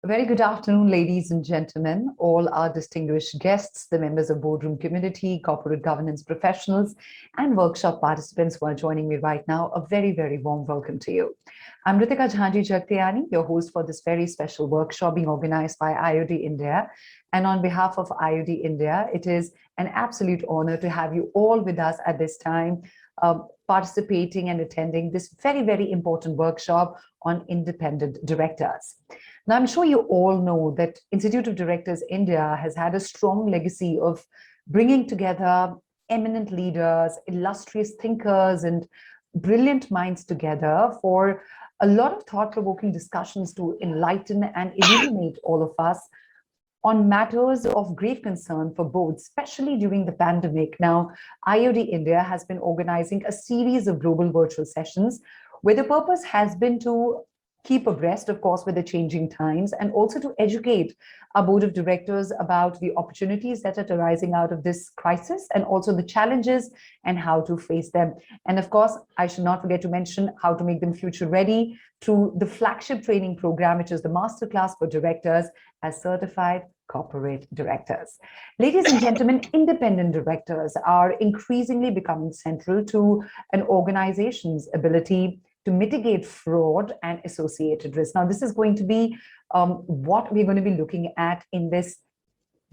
A very good afternoon, ladies and gentlemen, all our distinguished guests, the members of boardroom community, corporate governance professionals, and workshop participants who are joining me right now. A very, very warm welcome to you. I'm Ritika Jhanji Jagtiani, your host for this very special workshop being organized by IOD India. And on behalf of IOD India, it is an absolute honor to have you all with us at this time, participating and attending this very, very important workshop on independent directors. Now, I'm sure you all know that Institute of Directors India has had a strong legacy of bringing together eminent leaders, illustrious thinkers, and brilliant minds together for a lot of thought-provoking discussions to enlighten and illuminate all of us on matters of great concern for both, especially during the pandemic. Now, IOD India has been organizing a series of global virtual sessions where the purpose has been to keep abreast, of course, with the changing times, and also to educate our board of directors about the opportunities that are arising out of this crisis, and also the challenges and how to face them. And of course, I should not forget to mention how to make them future ready through the flagship training program, which is the Masterclass for Directors as Certified Corporate Directors. Ladies and gentlemen, independent directors are increasingly becoming central to an organization's ability to mitigate fraud and associated risk. Now, this is going to be what we're going to be looking at in this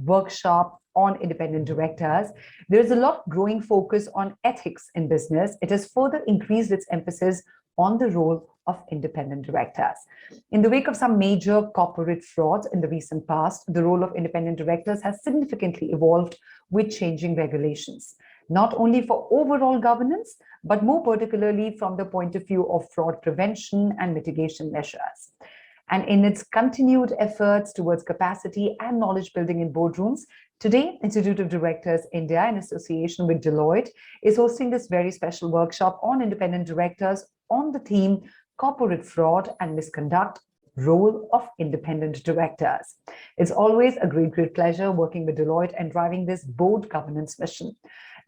workshop on independent directors. There's a lot growing focus on ethics in business. It has further increased its emphasis on the role of independent directors. In the wake of some major corporate frauds in the recent past, the role of independent directors has significantly evolved with changing regulations, not only for overall governance, but more particularly from the point of view of fraud prevention and mitigation measures. And in its continued efforts towards capacity and knowledge building in boardrooms, today, Institute of Directors India, in association with Deloitte, is hosting this very special workshop on independent directors on the theme Corporate Fraud and Misconduct, Role of Independent Directors. It's always a great pleasure working with Deloitte and driving this board governance mission.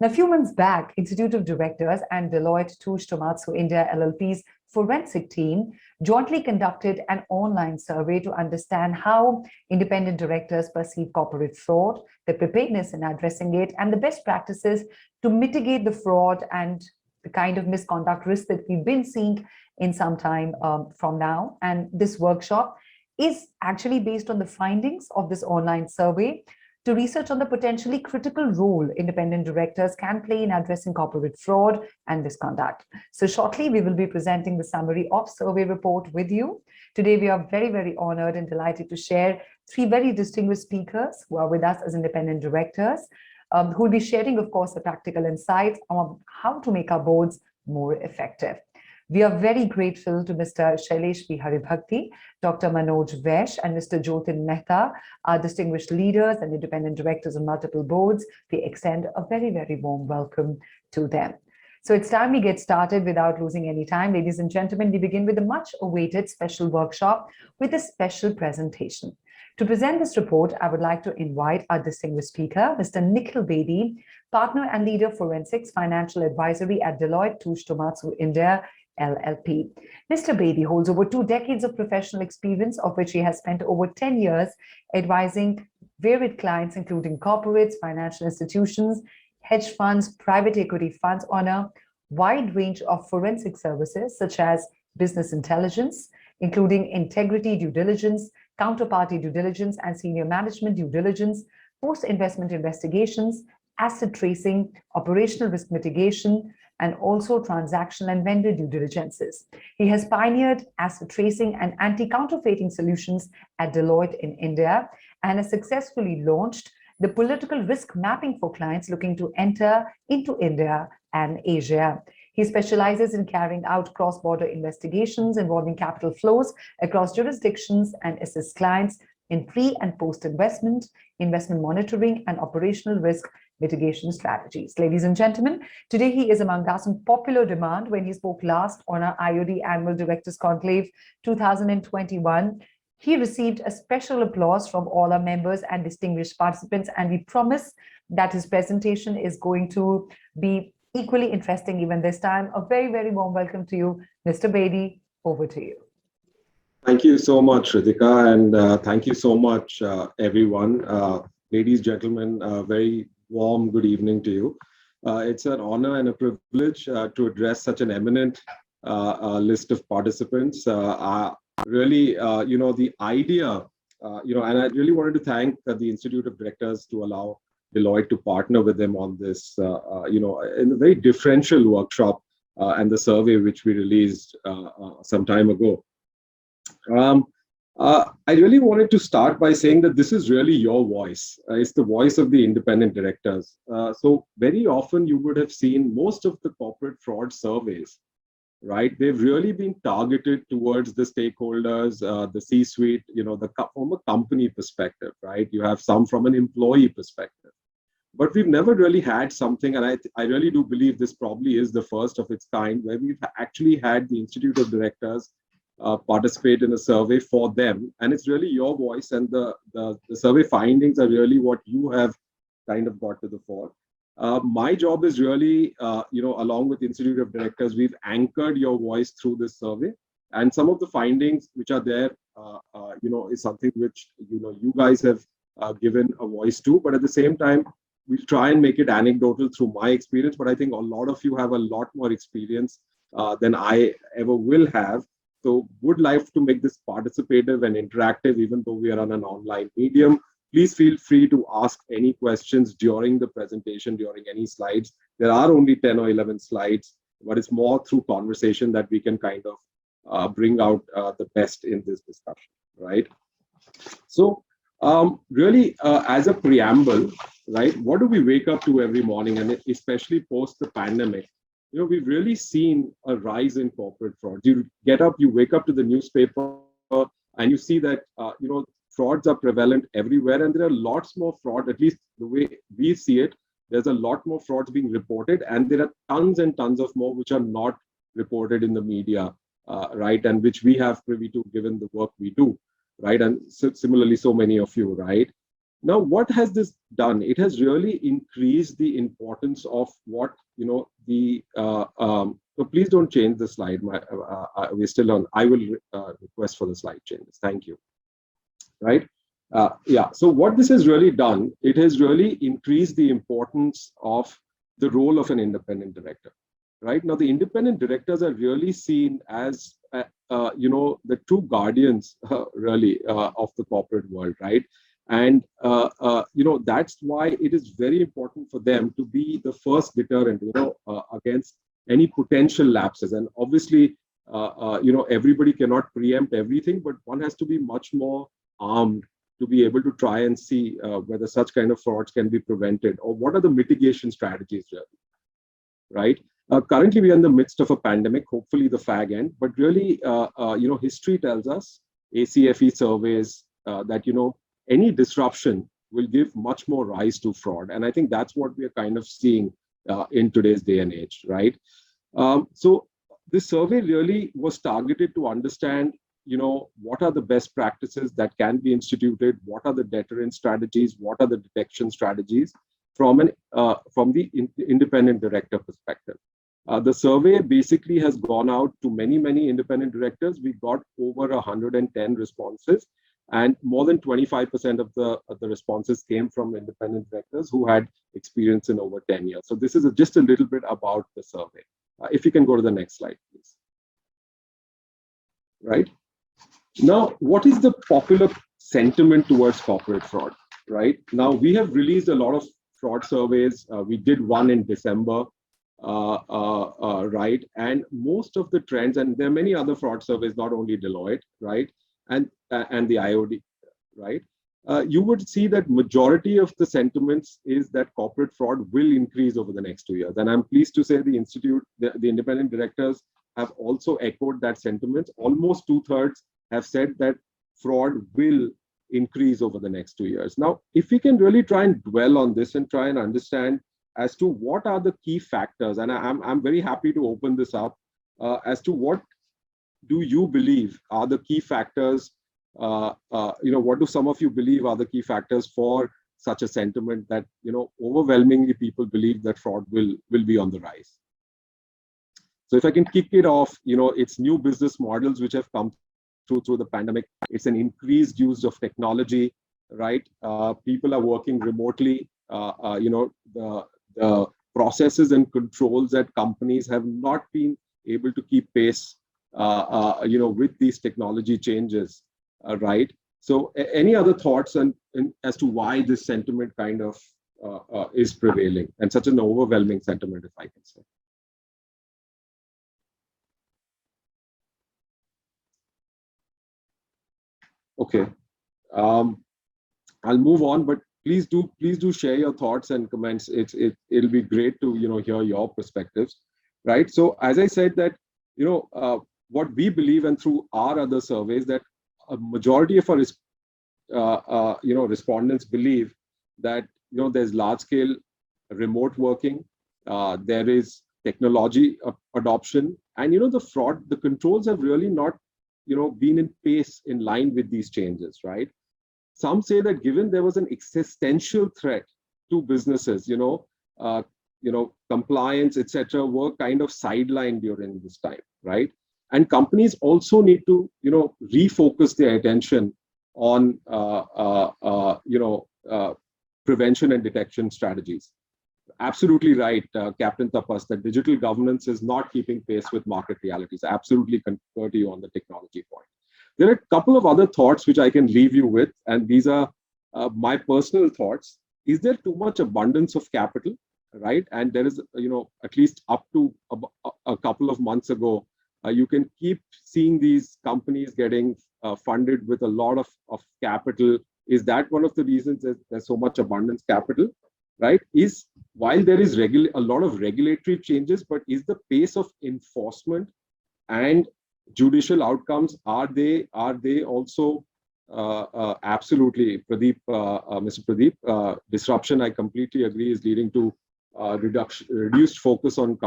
Now, a few months back, Institute of Directors and Deloitte Touche Tohmatsu India LLP's forensic team jointly conducted an online survey to understand how independent directors perceive corporate fraud, their preparedness in addressing it, and the best practices to mitigate the fraud and the kind of misconduct risk that we've been seeing in some time from now. And this workshop is actually based on the findings of this online survey to research on the potentially critical role independent directors can play in addressing corporate fraud and misconduct. So shortly, we will be presenting the summary of survey report with you. Today, we are very honored and delighted to share three very distinguished speakers who are with us as independent directors, who will be sharing, of course, the practical insights on how to make our boards more effective. We are very grateful to Mr. Shailesh P. Haribhakti, Dr. Manoj Vaish, and Mr. Jotin Mehta, our distinguished leaders and independent directors on multiple boards. We extend a very warm welcome to them. So it's time we get started without losing any time. Ladies and gentlemen, we begin with a much awaited special workshop with a special presentation. To present this report, I would like to invite our distinguished speaker, Mr. Nikhil Bedi, Partner and Leader Forensics Financial Advisory at Deloitte Touche Tohmatsu India LLP. Mr. Bedi holds over 2 decades of professional experience, of which he has spent over 10 years advising varied clients, including corporates, financial institutions, hedge funds, private equity funds on a wide range of forensic services, such as business intelligence, including integrity due diligence, counterparty due diligence, and senior management due diligence, post-investment investigations, asset tracing, operational risk mitigation, and also transaction and vendor due diligences. He has pioneered asset tracing and anti-counterfeiting solutions at Deloitte in India and has successfully launched the political risk mapping for clients looking to enter into India and Asia. He specializes in carrying out cross-border investigations involving capital flows across jurisdictions and assists clients in pre- and post-investment, investment monitoring, and operational risk mitigation strategies. Ladies and gentlemen, today he is among us in popular demand when he spoke last on our IOD Annual Directors Conclave 2021. He received a special applause from all our members and distinguished participants, and we promise that his presentation is going to be equally interesting even this time. A very warm welcome to you, Mr. Bedi. Over to you. Thank you so much, Ritika, and thank you so much, everyone. Ladies, gentlemen, very warm good evening to you. It's an honor and a privilege to address such an eminent list of participants. Really, the idea, and I really wanted to thank the Institute of Directors to allow Deloitte to partner with them on this, in a very differential workshop and the survey which we released some time ago. Um, I really wanted to start by saying that this is really your voice. It's the voice of the independent directors. So very often you would have seen most of the corporate fraud surveys, right? They've really been targeted towards the stakeholders, the C-suite, from a company perspective, right? You have some from an employee perspective. But we've never really had something, and I really do believe this probably is the first of its kind, where we've actually had the Institute of Directors participate in a survey for them. And it's really your voice, and the survey findings are really what you have kind of got to the fore. My job is really, along with Institute of Directors, we've anchored your voice through this survey. And some of the findings which are there, is something which, you guys have given a voice to. But at the same time, we try and make it anecdotal through my experience, but I think a lot of you have a lot more experience than I ever will have. So would like to make this participative and interactive, even though we are on an online medium. Please feel free to ask any questions during the presentation, during any slides. There are only 10 or 11 slides, but it's more through conversation that we can kind of bring out the best in this discussion, right? So really, as a preamble, right, what do we wake up to every morning, and especially post the pandemic? We've really seen a rise in corporate fraud. You get up, you wake up to the newspaper, and you see that, frauds are prevalent everywhere, and there are lots more fraud, at least the way we see it. There's a lot more frauds being reported, and there are tons and tons of more which are not reported in the media, right, and which we have privy to given the work we do, right? And similarly, so many of you, right? Now, what has this done? It has really increased the importance of what, so please don't change the slide. We're still on. I will request for the slide changes. Thank you. Right? Yeah. So what this has really done, it has really increased the importance of the role of an independent director. Right? Now, the independent directors are really seen as, the true guardians, really, of the corporate world, right? And that's why it is very important for them to be the first deterrent, against any potential lapses. And obviously, everybody cannot preempt everything, but one has to be much more armed to be able to try and see whether such kind of frauds can be prevented, or what are the mitigation strategies, really, right? Currently, we are in the midst of a pandemic, hopefully the fag end, but really, history tells us, ACFE surveys, that, any disruption will give much more rise to fraud. And I think that's what we are kind of seeing in today's day and age, right? So this survey really was targeted to understand, what are the best practices that can be instituted, what are the deterrent strategies, what are the detection strategies from the independent director perspective. The survey basically has gone out to many, many independent directors. We got over 110 responses, and more than 25% of the responses came from independent directors who had experience in over 10 years. So this is just a little bit about the survey. If you can go to the next slide, please. Right? Now, what is the popular sentiment towards corporate fraud? Right? Now, we have released a lot of fraud surveys. We did one in December. Right, and most of the trends, and there are many other fraud surveys, not only Deloitte, right, and the IOD, right, you would see that majority of the sentiments is that corporate fraud will increase over the next 2 years. And I'm pleased to say the institute, the independent directors have also echoed that sentiment. Almost 2/3 have said that fraud will increase over the next 2 years. Now, if we can really try and dwell on this and try and understand as to what are the key factors, and I'm very happy to open this up, as to what do you believe are the key factors, what do some of you believe are the key factors for such a sentiment that, overwhelmingly people believe that fraud will be on the rise. So if I can kick it off, it's new business models which have come through the pandemic. It's an increased use of technology, right? People are working remotely. The processes and controls at companies have not been able to keep pace, with these technology changes, right? So, any other thoughts as to why this sentiment kind of is prevailing, and such an overwhelming sentiment, if I can say? Okay, I'll move on, but please do share your thoughts and comments. It'll be great to hear your perspectives, right? So as I said that what we believe, and through our other surveys, that a majority of our respondents believe that there's large scale remote working, there is technology adoption, and the controls have really not been in pace in line with these changes, right? Some say that given there was an existential threat to businesses, compliance, etc., were kind of sidelined during this time, right? And companies also need to refocus their attention on prevention and detection strategies. Absolutely right, Captain Tapas, that digital governance is not keeping pace with market realities. I absolutely concur to you on the technology point. There are a couple of other thoughts which I can leave you with, and these are my personal thoughts. Is there too much abundance of capital, right? And there is, at least up to a couple of months ago, you can keep seeing these companies getting funded with a lot of capital. Is that one of the reasons there's so much abundance capital, right? While there is a lot of regulatory changes, but is the pace of enforcement and judicial outcomes, are they also absolutely, Pradeep, Mr. Pradeep, disruption, I completely agree, is leading to reduced focus on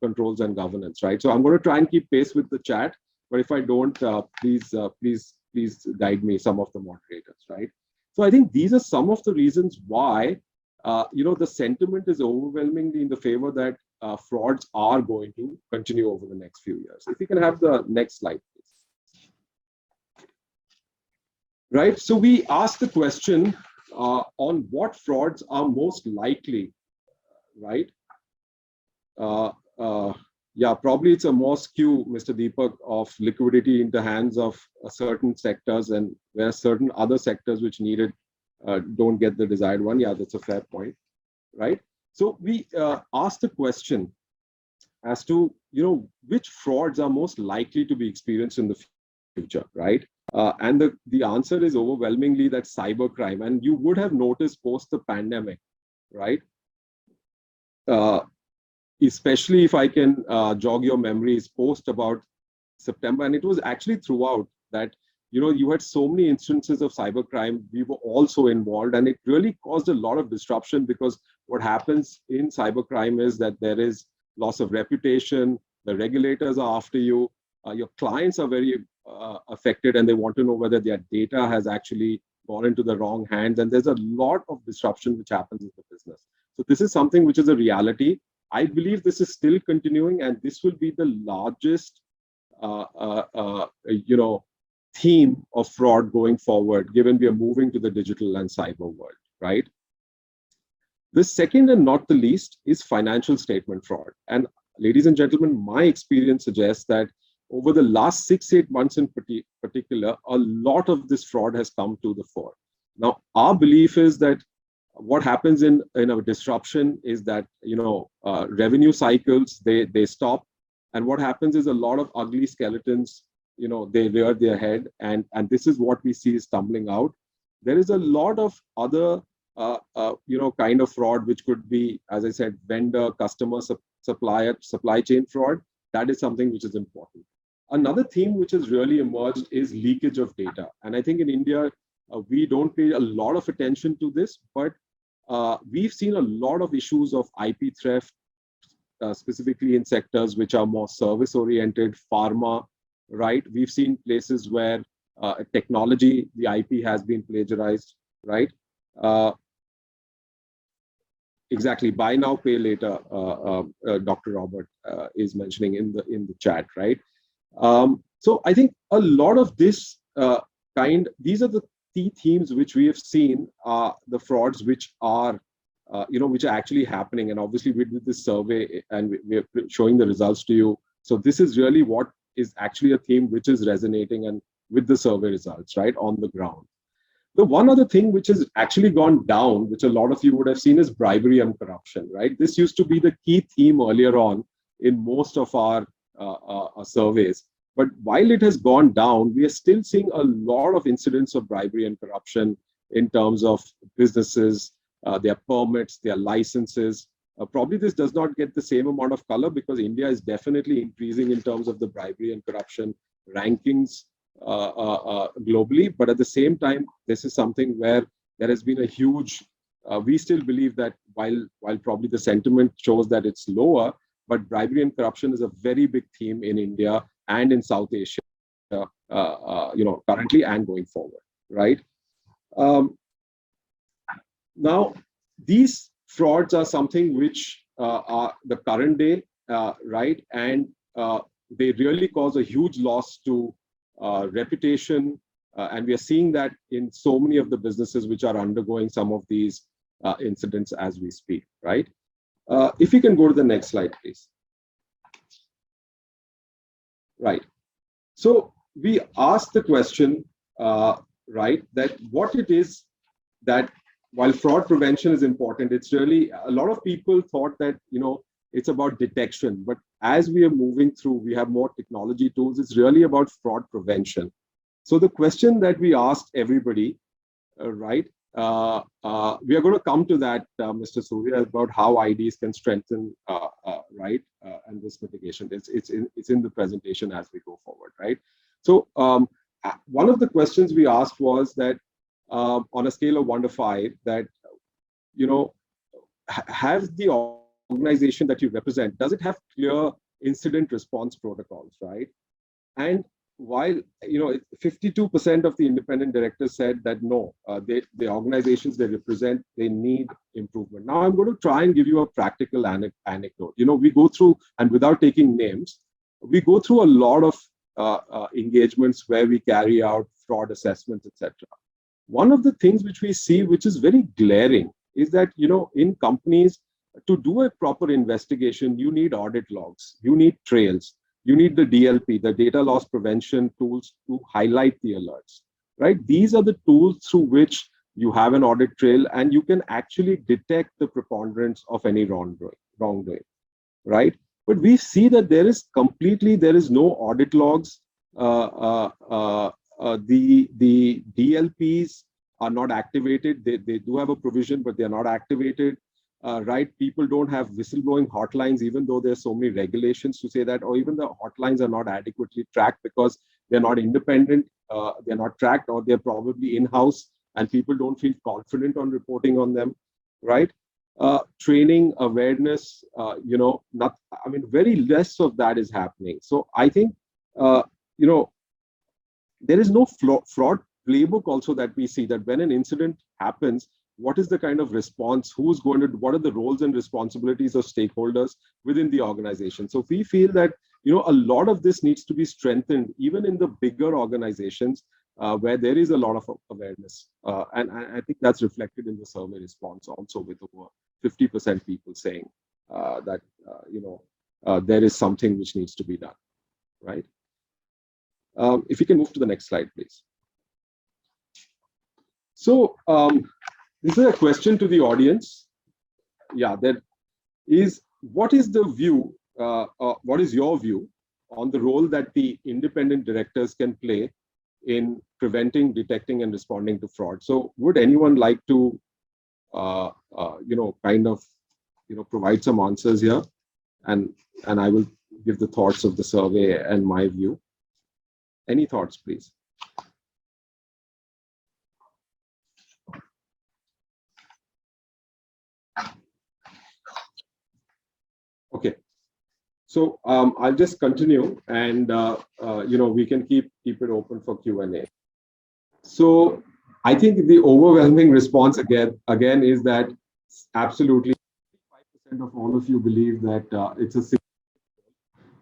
controls and governance, right? So I'm going to try and keep pace with the chat, but if I don't, please guide me, some of the moderators, right? So I think these are some of the reasons why the sentiment is overwhelmingly in the favor that frauds are going to continue over the next few years. If you can have the next slide, please. Right, so we asked the question on what frauds are most likely, right? Yeah, probably it's a more skew, Mr. Deepak, of liquidity into hands of certain sectors, and where certain other sectors which needed don't get the desired one. Yeah, that's a fair point, right? So we asked the question as to which frauds are most likely to be experienced in the future, right? And the answer is overwhelmingly that cybercrime. And you would have noticed post the pandemic, right? Especially if I can jog your memories, post about September, and it was actually throughout that you had so many instances of cybercrime. We were also involved, and it really caused a lot of disruption, because what happens in cybercrime is that there is loss of reputation, the regulators are after you, your clients are very affected, and they want to know whether their data has actually gone into the wrong hands, and there's a lot of disruption which happens in the business. So this is something which is a reality. I believe this is still continuing, and this will be the largest theme of fraud going forward, given we are moving to the digital and cyber world, right? The second and not the least is financial statement fraud. And ladies and gentlemen, my experience suggests that over the last 6-8 months in particular, a lot of this fraud has come to the fore. Now, our belief is that what happens in a disruption is that revenue cycles, they stop, and what happens is a lot of ugly skeletons, they rear their head, and this is what we see is tumbling out. There is a lot of other kind of fraud, which could be, as I said, vendor, customer, supplier, supply chain fraud. That is something which is important. Another theme which has really emerged is leakage of data, and I think in India we don't pay a lot of attention to this, but we've seen a lot of issues of IP theft, specifically in sectors which are more service-oriented, pharma, right? We've seen places where technology, the IP has been plagiarized, right? Exactly, buy now, pay later, Dr. Robert is mentioning in the chat, right? So I think a lot of this these are the key themes which we have seen, the frauds which are, which are actually happening. And obviously we did this survey and we are showing the results to you. So this is really what is actually a theme which is resonating and with the survey results, right, on the ground. The one other thing which has actually gone down, which a lot of you would have seen, is bribery and corruption, right? This used to be the key theme earlier on in most of our surveys. But while it has gone down, we are still seeing a lot of incidents of bribery and corruption in terms of businesses, their permits, their licenses. Probably this does not get the same amount of color because India is definitely increasing in terms of the bribery and corruption rankings globally. But at the same time, this is something where there has been a huge, we still believe that while probably the sentiment shows that it's lower, but bribery and corruption is a very big theme in India and in South Asia, currently and going forward, right? Now, these frauds are something which are the current day, right? And they really cause a huge loss to reputation. And we are seeing that in so many of the businesses which are undergoing some of these incidents as we speak, right? If you can go to the next slide, please. Right. So we asked the question, right, that what it is that while fraud prevention is important, it's really, a lot of people thought that, it's about detection. But as we are moving through, we have more technology tools. It's really about fraud prevention. So the question that we asked everybody, right, we are going to come to that, Mr. Surya, about how IDs can strengthen, right, and risk mitigation. It's in the presentation as we go forward, right? So one of the questions we asked was that on a scale of 1 to 5, that, has the organization that you represent, does it have clear incident response protocols, right? And while 52% of the independent directors said that no, the organizations they represent, they need improvement. Now I'm going to try and give you a practical anecdote. We go through, and without taking names, we go through a lot of engagements where we carry out fraud assessments, etc. One of the things which we see, which is very glaring, is that in companies, to do a proper investigation, you need audit logs, you need trails, you need the DLP, the data loss prevention tools, to highlight the alerts, right? These are the tools through which you have an audit trail and you can actually detect the preponderance of any wrongdoing, right? But we see that there is no audit logs. The DLPs are not activated. They do have a provision, but they're not activated. Right, people don't have whistleblowing hotlines, even though there's so many regulations to say that, or even the hotlines are not adequately tracked because they're not independent, they're not tracked, or they're probably in-house and people don't feel confident on reporting on them, right? Training, awareness, very less of that is happening. So I think, there is no fraud playbook also that we see, that when an incident happens, what is the kind of response, what are the roles and responsibilities of stakeholders within the organization. So we feel that, a lot of this needs to be strengthened, even in the bigger organizations where there is a lot of awareness. And I think that's reflected in the survey response also, with over 50% people saying that, there is something which needs to be done, right? If you can move to the next slide, please. So, this is a question to the audience. Yeah, that is, what is the view, what is your view on the role that the independent directors can play in preventing, detecting, and responding to fraud? So would anyone like to, provide some answers here? And I will give the thoughts of the survey and my view. Any thoughts, please? Okay, so I'll just continue, and we can keep it open for Q&A. So I think the overwhelming response again is that absolutely 5% of all of you believe that it's a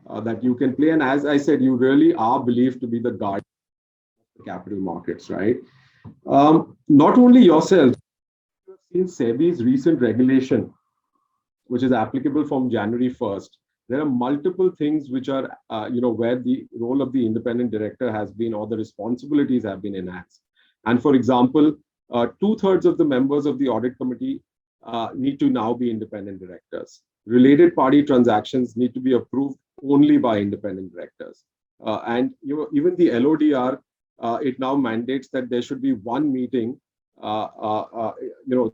that you can play. And as I said, you really are believed to be the guardian of the capital markets, right? Not only yourself, you have seen SEBI's recent regulation, which is applicable from January 1st. There are multiple things which are, where the role of the independent director has been, or the responsibilities have been enhanced. And for example, two-thirds of the members of the audit committee need to now be independent directors. Related party transactions need to be approved only by independent directors. And even the LODR, it now mandates that there should be one meeting,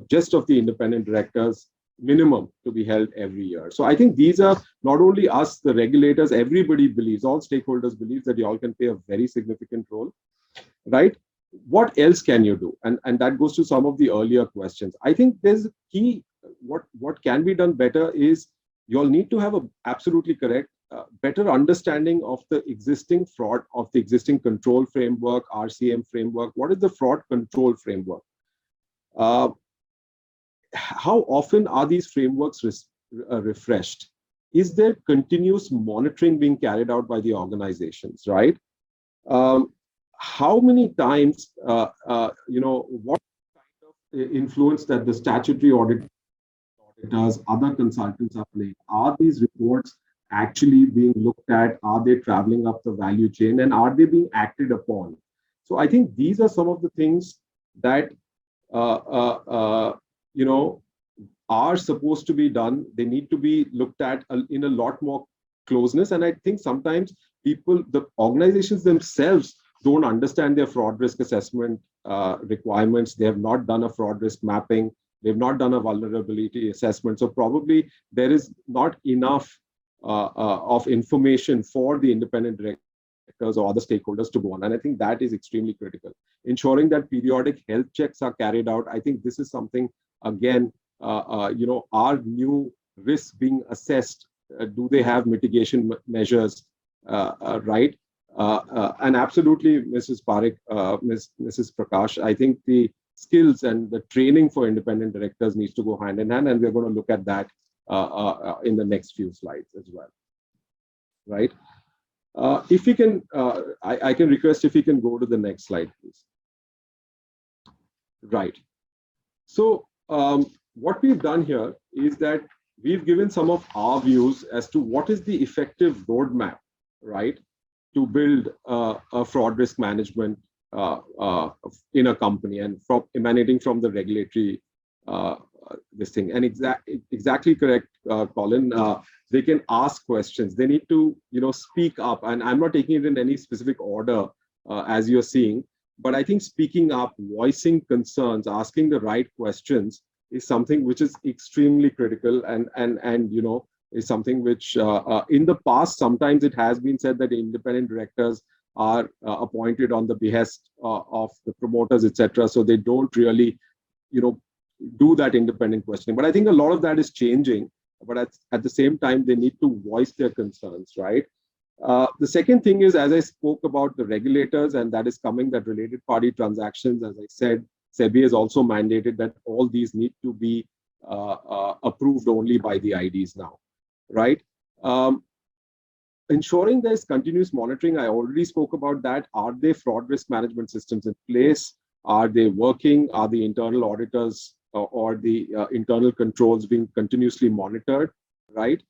just of the independent directors minimum to be held every year. So I think these are not only us, the regulators, everybody believes, all stakeholders believe that you all can play a very significant role, right? What else can you do? And that goes to some of the earlier questions. I think there's a key, what can be done better is you all need to have a absolutely correct, better understanding of the existing fraud, of the existing control framework, RCM framework. What is the fraud control framework? How often are these frameworks refreshed? Is there continuous monitoring being carried out by the organizations, right? How many times, what kind of influence that the statutory auditors, other consultants are playing? Are these reports actually being looked at? Are they traveling up the value chain, and are they being acted upon? So I think these are some of the things that are supposed to be done. They need to be looked at in a lot more closeness. And I think sometimes the organizations themselves don't understand their fraud risk assessment requirements. They have not done a fraud risk mapping. They've not done a vulnerability assessment. So probably there is not enough of information for the independent directors or other stakeholders to go on. And I think that is extremely critical. Ensuring that periodic health checks are carried out. I think this is something, again, are new risks being assessed? Do they have mitigation measures, right? And absolutely, Mrs. Parekh, Mrs. Prakash, I think the skills and the training for independent directors needs to go hand in hand, and we're going to look at that in the next few slides as well, right? If we can, I can request if we can go to the next slide, please. Right. So what we've done here is that we've given some of our views as to what is the effective roadmap, right, to build a fraud risk management in a company, and emanating from the regulatory this thing. And exactly correct, Colin. They can ask questions. They need to, speak up. And I'm not taking it in any specific order, as you're seeing. But I think speaking up, voicing concerns, asking the right questions is something which is extremely critical, and is something which in the past sometimes it has been said that the independent directors are appointed on the behest of the promoters, etc. So they don't really, do that independent questioning. But I think a lot of that is changing. But at the same time, they need to voice their concerns, right? The second thing is, as I spoke about the regulators, and that is coming, that related party transactions, as I said, SEBI has also mandated that all these need to be approved only by the IDs now, right? Ensuring there's continuous monitoring, I already spoke about that. Are there fraud risk management systems in place? Are they working? Are the internal auditors or the internal controls being continuously monitored, right?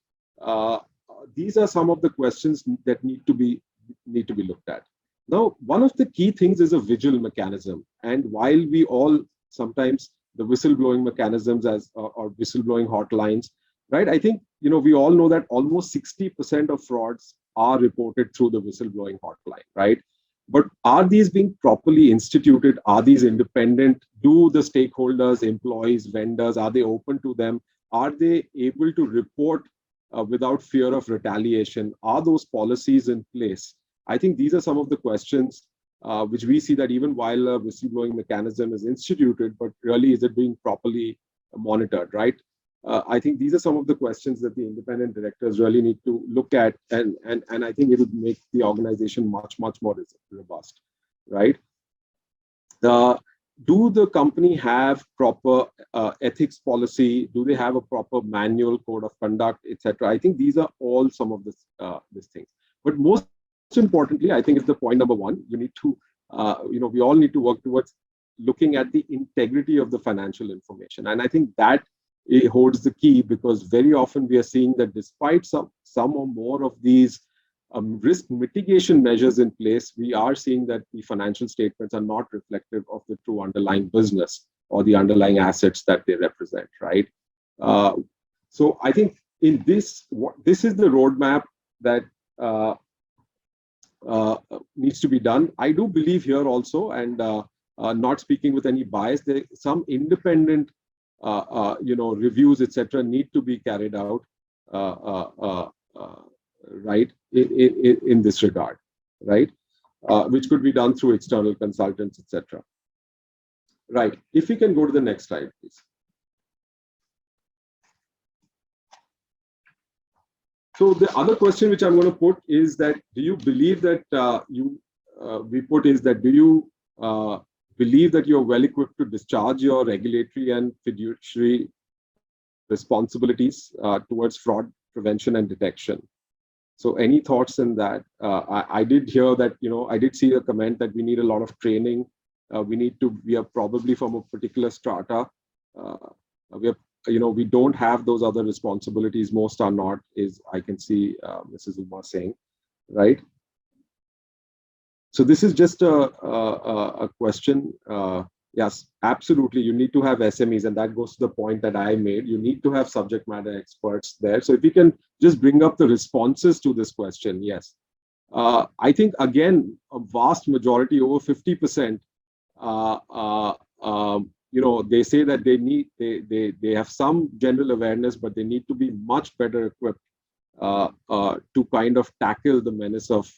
These are some of the questions that need to be looked at. Now, one of the key things is a vigil mechanism. And while we all sometimes the whistleblowing mechanisms or whistleblowing hotlines, right? I think, we all know that almost 60% of frauds are reported through the whistleblowing hotline, right? But are these being properly instituted? Are these independent? Do the stakeholders, employees, vendors, are they open to them? Are they able to report without fear of retaliation? Are those policies in place? I think these are some of the questions which we see that even while a whistleblowing mechanism is instituted, but really is it being properly monitored, right? I think these are some of the questions that the independent directors really need to look at, and I think it would make the organization much more robust, right? do the company have proper ethics policy? Do they have a proper manual code of conduct, etc.? I think these are all some of these things. But most importantly, I think it's the point number one. You need to, we all need to work towards looking at the integrity of the financial information. And I think that it holds the key, because very often we are seeing that despite some or more of these risk mitigation measures in place, we are seeing that the financial statements are not reflective of the true underlying business or the underlying assets that they represent, right? So I think in this is the roadmap that needs to be done. I do believe here also, and not speaking with any bias, there some independent reviews, etc., need to be carried out, right, in this regard, right, which could be done through external consultants, etc. Right. If we can go to the next slide, please. So the other question which I'm going to put is that, do you believe that do you believe that you're well equipped to discharge your regulatory and fiduciary responsibilities towards fraud prevention and detection? So any thoughts in that? I did hear that, I did see a comment that we need a lot of training. We are probably from a particular strata. We don't have those other responsibilities. Most are not, I can see Mrs. Uma saying, right? So this is just a question. Yes, absolutely. You need to have SMEs, and that goes to the point that I made. You need to have subject matter experts there. So if you can just bring up the responses to this question, yes. I think, again, a vast majority, over 50%, they say that they have some general awareness, but they need to be much better equipped to kind of tackle the menace of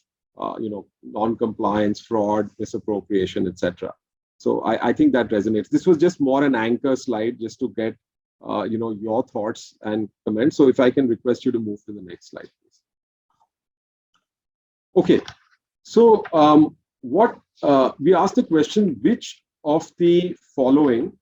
non-compliance, fraud, misappropriation, etc. So I think that resonates. This was just more an anchor slide just to get your thoughts and comments. So if I can request you to move to the next slide, please. Okay. So we asked the question, which of the following,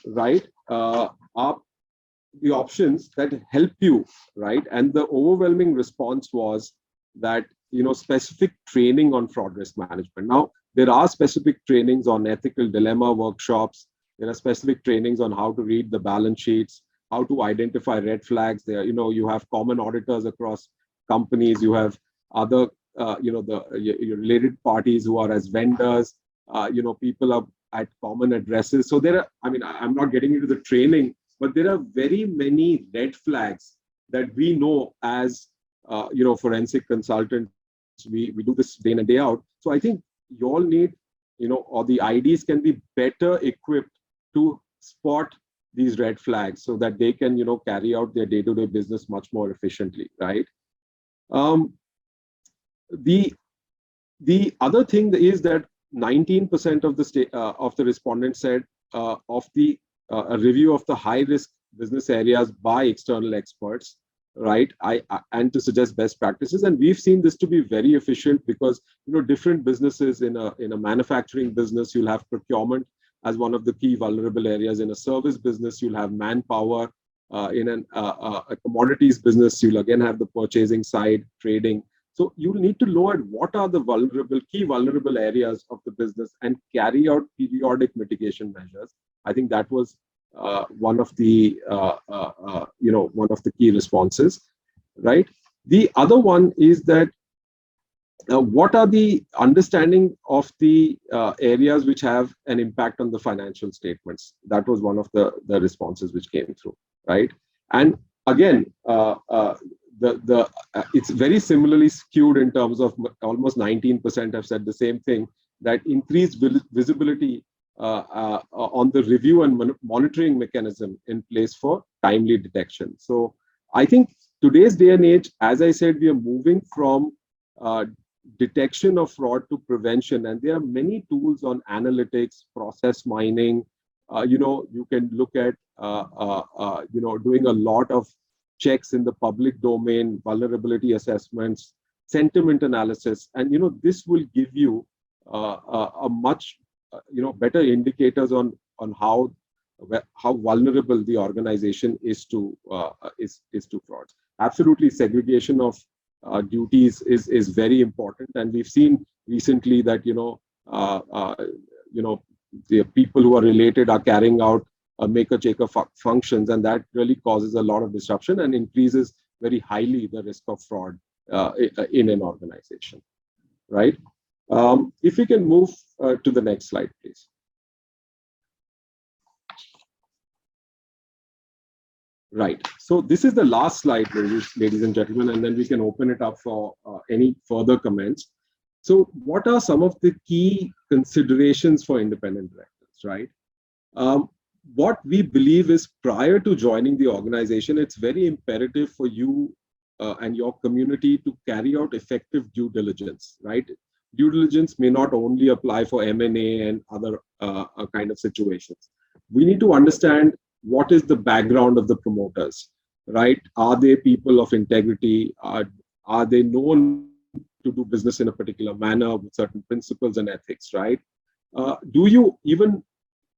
right, are the options that help you, right? And the overwhelming response was that specific training on fraud risk management. Now, there are specific trainings on ethical dilemma workshops. There are specific trainings on how to read the balance sheets, how to identify red flags. There, you have common auditors across companies. You have other, your related parties who are as vendors. People are at common addresses. So there are, I'm not getting into the training, but there are very many red flags that we know as, forensic consultants. We do this day in and day out. So I think you all need, or the IDs can be better equipped to spot these red flags so that they can, carry out their day-to-day business much more efficiently, right? The other thing is that 19% of the respondents said of the a review of the high-risk business areas by external experts, right? And to suggest best practices, and we've seen this to be very efficient because different businesses in a manufacturing business, you'll have procurement as one of the key vulnerable areas. In a service business, you'll have manpower. In a commodities business, you'll again have the purchasing side, trading. So you need to know at what are the key vulnerable areas of the business and carry out periodic mitigation measures. I think that was one of the key responses, right? The other one is that what are the understanding of the areas which have an impact on the financial statements? That was one of the responses which came through, right? And again, it's very similarly skewed in terms of almost 19% have said the same thing, that increased visibility on the review and monitoring mechanism in place for timely detection. So I think today's day and age, as I said, we are moving from detection of fraud to prevention, and there are many tools on analytics, process mining. You can look at doing a lot of checks in the public domain, vulnerability assessments, sentiment analysis, and this will give you a much better indicators on how vulnerable the organization is to frauds. Absolutely, segregation of duties is very important, and we've seen recently that the people who are related are carrying out maker-taker functions, and that really causes a lot of disruption and increases very highly the risk of fraud in an organization, right? If we can move to the next slide, please. Right. So this is the last slide, ladies and gentlemen, and then we can open it up for any further comments. So what are some of the key considerations for independent directors, right? What we believe is, prior to joining the organization, it's very imperative for you and your community to carry out effective due diligence, right? Due diligence may not only apply for M&A and other kind of situations. We need to understand what is the background of the promoters, right? Are they people of integrity? Are they known to do business in a particular manner with certain principles and ethics, right? Do you even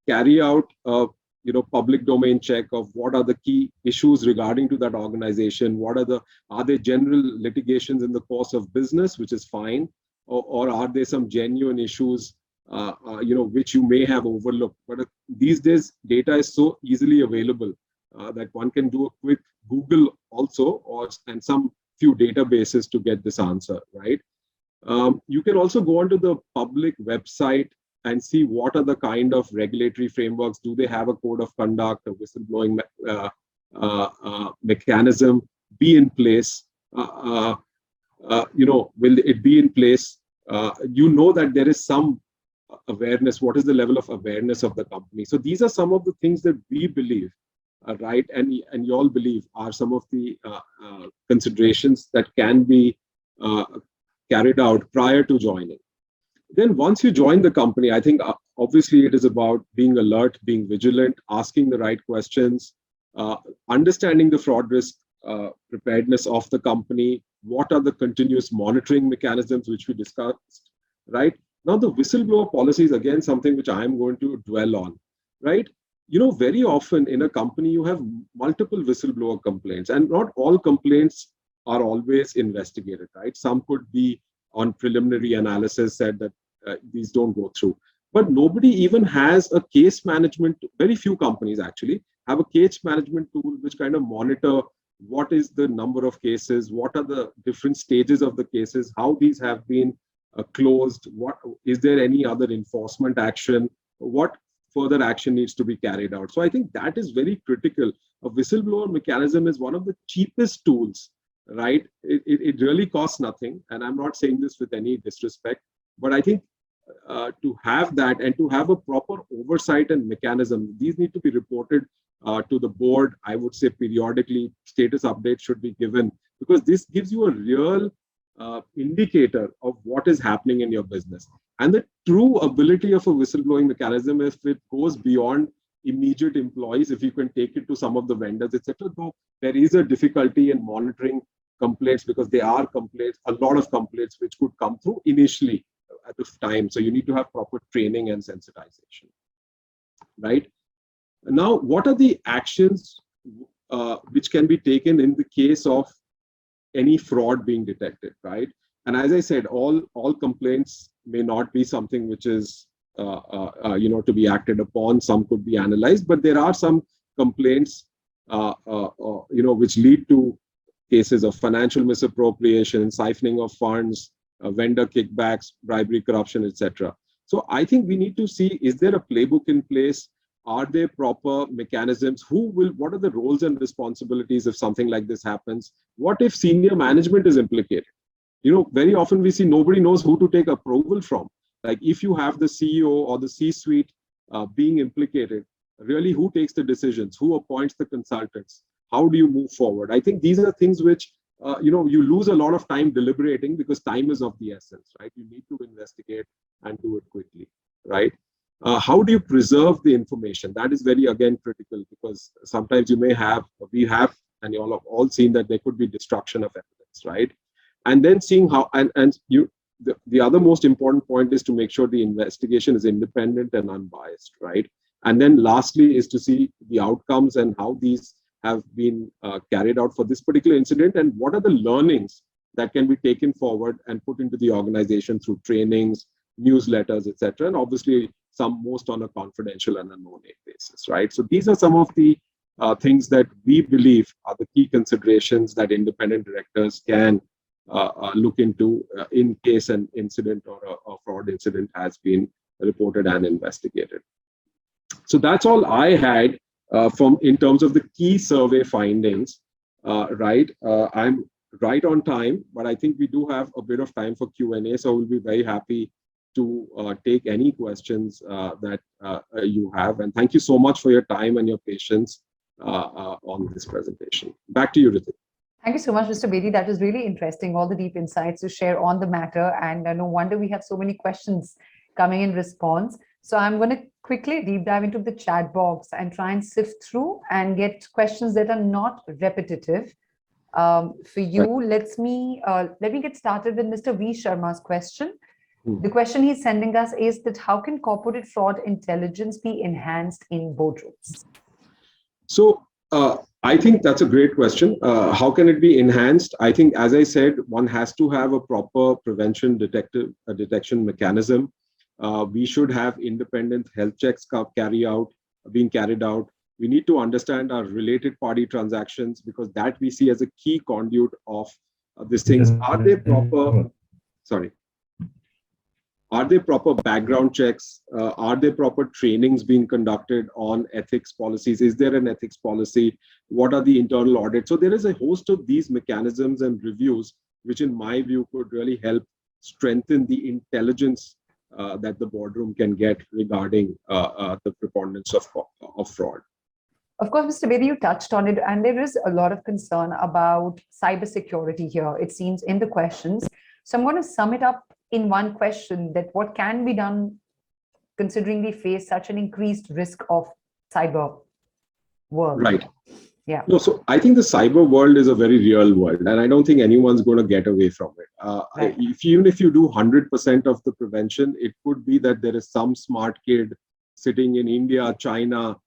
carry out public domain check of what are the key issues regarding to that organization? Are there general litigations in the course of business, which is fine, or are there some genuine issues which you may have overlooked? But these days, data is so easily available that one can do a quick Google also, and some few databases to get this answer, right? You can also go onto the public website and see what are the kind of regulatory frameworks. Do they have a code of conduct, a whistleblowing mechanism be in place? Will it be in place? That there is some awareness. What is the level of awareness of the company? So these are some of the things that we believe, right, and you all believe are some of the considerations that can be carried out prior to joining. Then once you join the company, I think obviously it is about being alert, being vigilant, asking the right questions, understanding the fraud risk preparedness of the company. What are the continuous monitoring mechanisms which we discussed, right? Now, the whistleblower policy is again something which I am going to dwell on, right? Very often in a company, you have multiple whistleblower complaints, and not all complaints are always investigated, right? Some could be on preliminary analysis said that these don't go through. But nobody even has a case management. Very few companies actually have a case management tool which kind of monitor what is the number of cases, what are the different stages of the cases, how these have been closed, what is there any other enforcement action, what further action needs to be carried out. So I think that is very critical. A whistleblower mechanism is one of the cheapest tools, right? It really costs nothing, and I'm not saying this with any disrespect, but I think to have that and to have a proper oversight and mechanism, these need to be reported to the board. I would say periodically status updates should be given, because this gives you a real indicator of what is happening in your business. And the true ability of a whistleblowing mechanism, if it goes beyond immediate employees, if you can take it to some of the vendors, etc., though there is a difficulty in monitoring complaints, because there are complaints, a lot of complaints which could come through initially at the time. So you need to have proper training and sensitization, right? Now, what are the actions which can be taken in the case of any fraud being detected, right? And as I said, all complaints may not be something which is to be acted upon. Some could be analyzed, but there are some complaints which lead to cases of financial misappropriation, siphoning of funds, vendor kickbacks, bribery, corruption, etc. So I think we need to see, is there a playbook in place? Are there proper mechanisms? What are the roles and responsibilities if something like this happens? What if senior management is implicated? Very often we see nobody knows who to take approval from. Like if you have the CEO or the C-suite being implicated, really who takes the decisions? Who appoints the consultants? How do you move forward? I think these are things which, you lose a lot of time deliberating, because time is of the essence, right? You need to investigate and do it quickly, right? How do you preserve the information? That is very, again, critical, because sometimes we have, and you all have all seen that there could be destruction of evidence, right? And then seeing how, and the other most important point is to make sure the investigation is independent and unbiased, right? And then lastly is to see the outcomes and how these have been carried out for this particular incident, and what are the learnings that can be taken forward and put into the organization through trainings, newsletters, etc. And obviously some most on a confidential and a no-name basis, right? So these are some of the things that we believe are the key considerations that independent directors can look into in case an incident or a fraud incident has been reported and investigated. So that's all I had from in terms of the key survey findings, right? I'm right on time, but I think we do have a bit of time for Q&A, so we'll be very happy to take any questions that you have. And thank you so much for your time and your patience on this presentation. Back to you, Ritik. Thank you so much, Mr. Bedi. That was really interesting, all the deep insights to share on the matter. And no wonder we have so many questions coming in response. So I'm going to quickly deep dive into the chat box and try and sift through and get questions that are not repetitive. For you, let me get started with Mr. V. Sharma's question. The question he's sending us is that how can corporate fraud intelligence be enhanced in boardrooms? So I think that's a great question. How can it be enhanced? I think, as I said, one has to have a proper prevention detection mechanism. We should have independent health checks being carried out. We need to understand our related party transactions, because that we see as a key conduit of these things. Are they proper? Sorry. Are there proper background checks? Are there proper trainings being conducted on ethics policies? Is there an ethics policy? What are the internal audits? So there is a host of these mechanisms and reviews, which in my view could really help strengthen the intelligence that the boardroom can get regarding the preponderance of fraud. Of course, Mr. Bedi, you touched on it, and there is a lot of concern about cybersecurity here, it seems, in the questions. So I'm going to sum it up in one question, that what can be done considering we face such an increased risk of cyber world? Right. Yeah. No, so I think the cyber world is a very real world, and I don't think anyone's going to get away from it. Right. Even if you do 100% of the prevention, it could be that there is some smart kid sitting in India, China,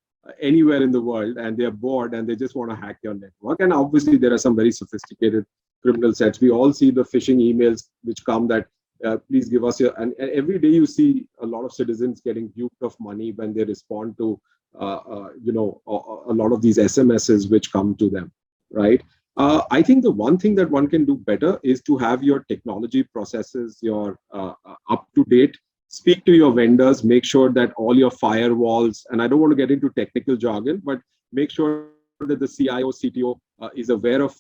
anywhere in the world, and they're bored and they just want to hack your network. And obviously there are some very sophisticated criminal sets. We all see the phishing emails which come that please give us your, and every day you see a lot of citizens getting duped of money when they respond to a lot of these SMSs which come to them, right? I think the one thing that one can do better is to have your technology processes, your up to date. Speak to your vendors, make sure that all your firewalls, and I don't want to get into technical jargon, but make sure that the CIO, CTO is aware of.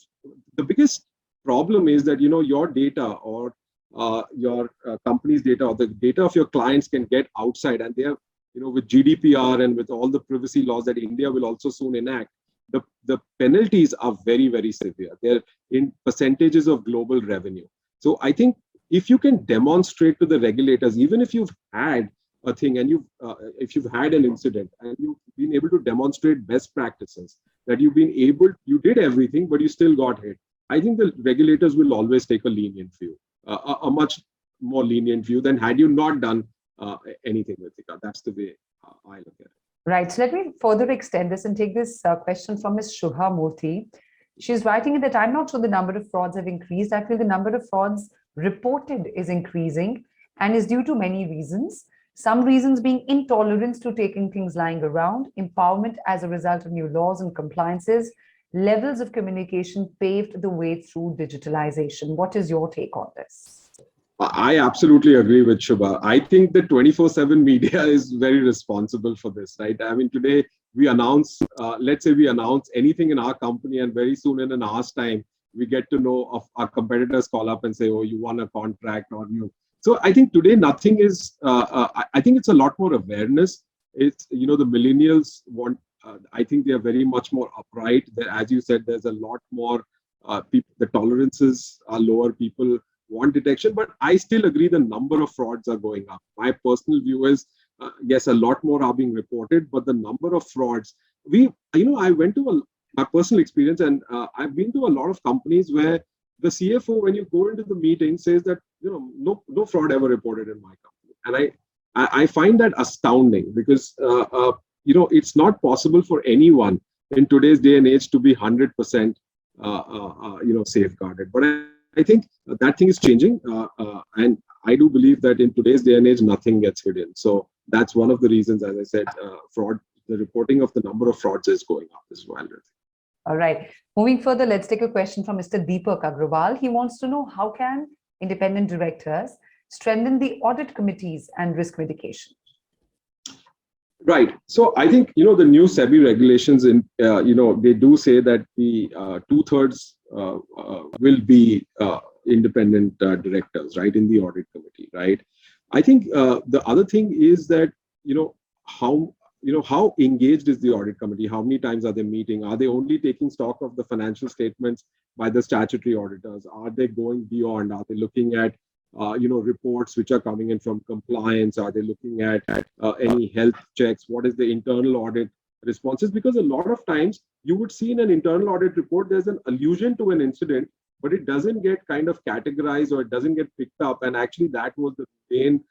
The biggest problem is that, your data or your company's data or the data of your clients can get outside, and they have, with GDPR and with all the privacy laws that India will also soon enact, the penalties are very, very severe. They're in percentages of global revenue. So I think if you can demonstrate to the regulators, even if you've had a thing and if you've had an incident and you've been able to demonstrate best practices, that you did everything, but you still got hit, I think the regulators will always take a lenient view, a much more lenient view than had you not done anything, Ritika. That's the way I look at it. Right. So let me further extend this and take this question from Ms. Shubha Murthy. She's writing that I'm not sure the number of frauds have increased. I feel the number of frauds reported is increasing and is due to many reasons. Some reasons being intolerance to taking things lying around, empowerment as a result of new laws and compliances, levels of communication paved the way through digitalization. What is your take on this? I absolutely agree with Shubha. I think the 24/7 media is very responsible for this, right? I mean, today we announce, let's say we announce anything in our company, and very soon in an hour's time, we get to know of our competitors call up and say, oh, you won a contract or you. So I think today nothing is, I think it's a lot more awareness. It's, the millennials want, I think they are very much more upright. As you said, there's a lot more people, the tolerances are lower, people want detection, but I still agree the number of frauds are going up. My personal view is, yes, a lot more are being reported, but the number of frauds, I went to my personal experience, and I've been to a lot of companies where the CFO, when you go into the meeting, says that no fraud ever reported in my company. And I find that astounding because, it's not possible for anyone in today's day and age to be 100%, safeguarded. But I think that thing is changing. And I do believe that in today's day and age, nothing gets hidden. So that's one of the reasons, as I said, the reporting of the number of frauds is going up as well. All right. Moving further, let's take a question from Mr. Deepak Agrawal. He wants to know, how can independent directors strengthen the audit committees and risk mitigation? Right. So I think, the new SEBI regulations, they do say that the 2/3 will be independent directors, right, in the audit committee, right? I think the other thing is that, how engaged is the audit committee? How many times are they meeting? Are they only taking stock of the financial statements by the statutory auditors? Are they going beyond? Are they looking at reports which are coming in from compliance? Are they looking at any health checks? What is the internal audit responses? Because a lot of times you would see in an internal audit report, there's an allusion to an incident, but it doesn't get kind of categorized or it doesn't get picked up. And actually that was the main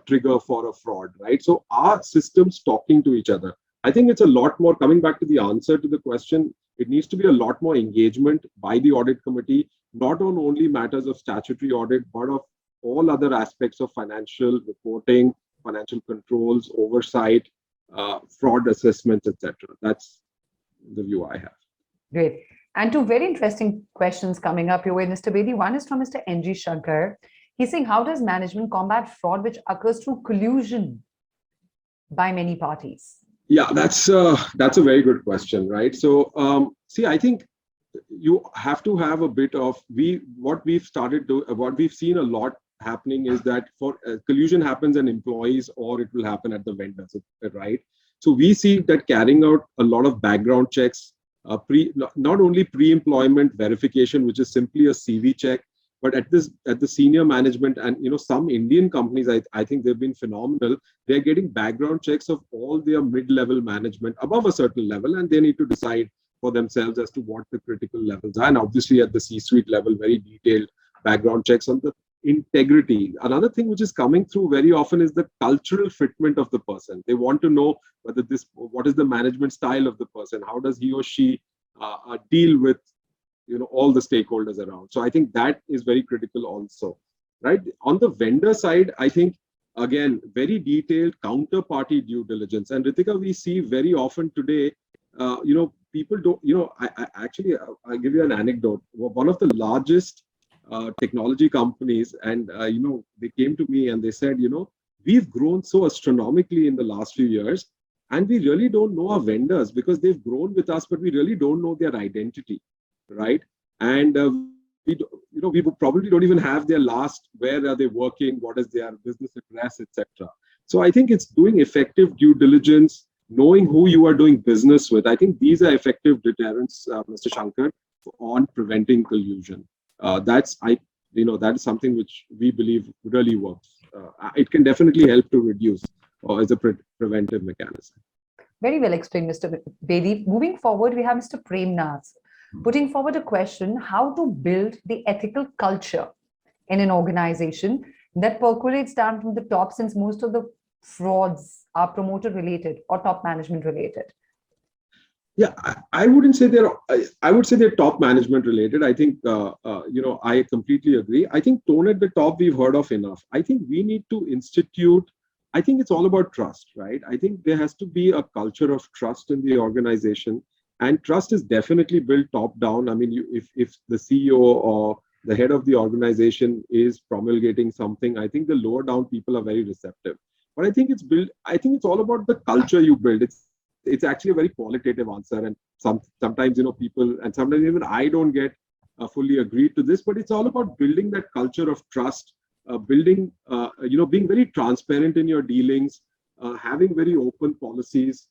trigger for a fraud, right? So are systems talking to each other? I think it's a lot more, coming back to the answer to the question, it needs to be a lot more engagement by the audit committee, not on only matters of statutory audit, but of all other aspects of financial reporting, financial controls, oversight, fraud assessments, etc. That's the view I have. Great. And two very interesting questions coming up your way, Mr. Bedi. One is from Mr. N.G. Shankar. He's saying, how does management combat fraud which occurs through collusion by many parties? Yeah, that's a very good question, right? So, I think you have to have a bit of what we've seen a lot happening is that for collusion happens in employees or it will happen at the vendors, right? So we see that carrying out a lot of background checks, not only pre-employment verification, which is simply a CV check, but at the senior management and some Indian companies, I think they've been phenomenal. They're getting background checks of all their mid-level management above a certain level, and they need to decide for themselves as to what the critical levels are. And obviously at the C-suite level, very detailed background checks on the integrity. Another thing which is coming through very often is the cultural fitment of the person. They want to know what is the management style of the person? How does he or she deal with all the stakeholders around? So I think that is very critical also, right? On the vendor side, I think, again, very detailed counterparty due diligence. And Ritika, we see very often today, people don't, I'll give you an anecdote. One of the largest technology companies, and, they came to me and they said, we've grown so astronomically in the last few years, and we really don't know our vendors because they've grown with us, but we really don't know their identity. Right, and we probably don't even have their where are they working, what is their business address, etc. So I think it's doing effective due diligence, knowing who you are doing business with. I think these are effective deterrents, Mr. Shankar, on preventing collusion. That is something which we believe really works. It can definitely help to reduce as a preventive mechanism. Very well explained, Mr. Bedi. Moving forward, we have Mr. Prem Nath putting forward a question: how to build the ethical culture in an organization that percolates down from the top, since most of the frauds are promoter related or top management related? Yeah, I wouldn't say I would say they're top management related. I think, I completely agree. I think tone at the top we've heard of enough. I think we need to institute, I think it's all about trust, right? I think there has to be a culture of trust in the organization. And trust is definitely built top down. I mean, if the CEO or the head of the organization is promulgating something, I think the lower down people are very receptive. But I think it's all about the culture you build. It's actually a very qualitative answer. And sometimes, people, and sometimes even I don't get fully agreed to this, but it's all about building that culture of trust, being very transparent in your dealings, having very open policies,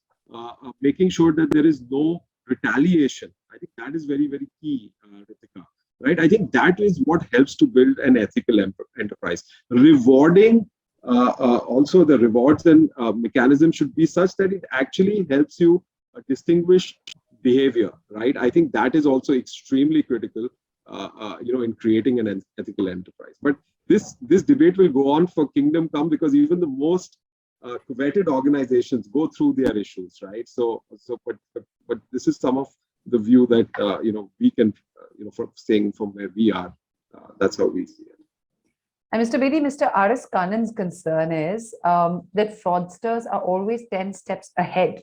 making sure that there is no retaliation. I think that is very, very key, Ritika, right? I think that is what helps to build an ethical enterprise. Rewarding, also the rewards and mechanism should be such that it actually helps you distinguish behavior, right? I think that is also extremely critical, in creating an ethical enterprise. But this debate will go on for kingdom come, because even the most coveted organizations go through their issues, right? But this is some of the view that we can from saying from where we are, that's how we see it. And Mr. Bedi, Mr. R.S. Kanan's concern is that fraudsters are always 10 steps ahead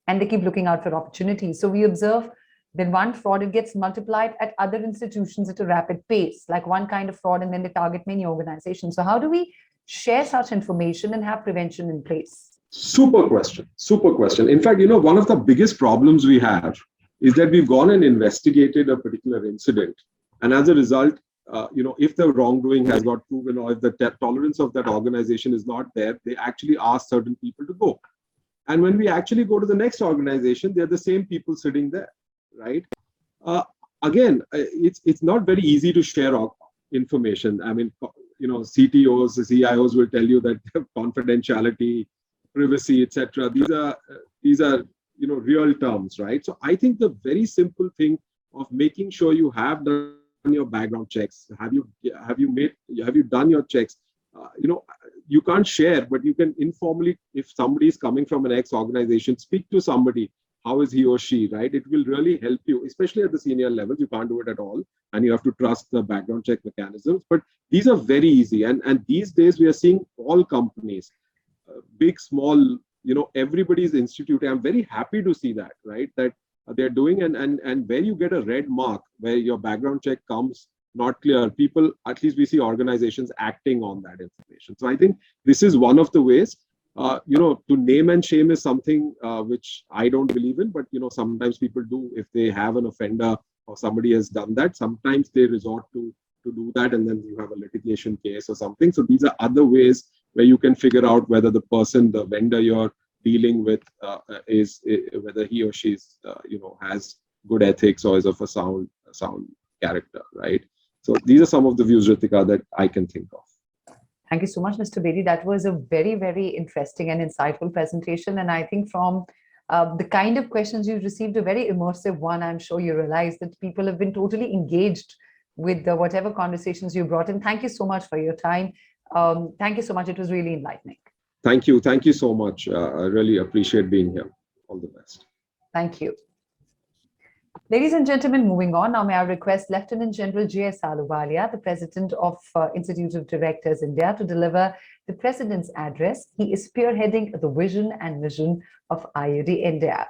and they keep looking out for opportunities. So we observe that one fraud, it gets multiplied at other institutions at a rapid pace, like one kind of fraud, and then they target many organizations. So how do we share such information and have prevention in place? Super question. Super question. In fact, one of the biggest problems we have is that we've gone and investigated a particular incident. And as a result, if the wrongdoing has got proven, or if the tolerance of that organization is not there, they actually ask certain people to go. And when we actually go to the next organization, they're the same people sitting there, right? Again, it's not very easy to share information. I mean, CTOs, CIOs will tell you that confidentiality, privacy, etc. These are real terms, right? So I think the very simple thing of making sure you have done your background checks, have you done your checks? You can't share, but you can informally, if somebody is coming from an X organization, speak to somebody. How is he or she, right? It will really help you, especially at the senior levels. You can't do it at all, and you have to trust the background check mechanisms. But these are very easy, and these days we are seeing all companies, big, small, everybody's instituting. I'm very happy to see that, right? That they're doing, and where you get a red mark, where your background check comes not clear, people, at least we see organizations acting on that information. So I think this is one of the ways. To name and shame is something which I don't believe in, but sometimes people do. If they have an offender or somebody has done that, sometimes they resort to do that, and then you have a litigation case or something. So these are other ways where you can figure out whether the person, the vendor you're dealing with, is whether he or she is, has good ethics or is of a sound character, right? So these are some of the views, Ritika, that I can think of. Thank you so much, Mr. Bedi. That was a very, very interesting and insightful presentation. And I think from the kind of questions you received, a very immersive one, I'm sure you realize that people have been totally engaged with whatever conversations you brought in. Thank you so much for your time. Thank you so much. It was really enlightening. Thank you. Thank you so much. I really appreciate being here. All the best. Thank you. Ladies and gentlemen, moving on, now may I request Lieutenant General J.S. Ahluwalia, the President of Institute of Directors India, to deliver the President's address. He is spearheading the vision and mission of IOD India.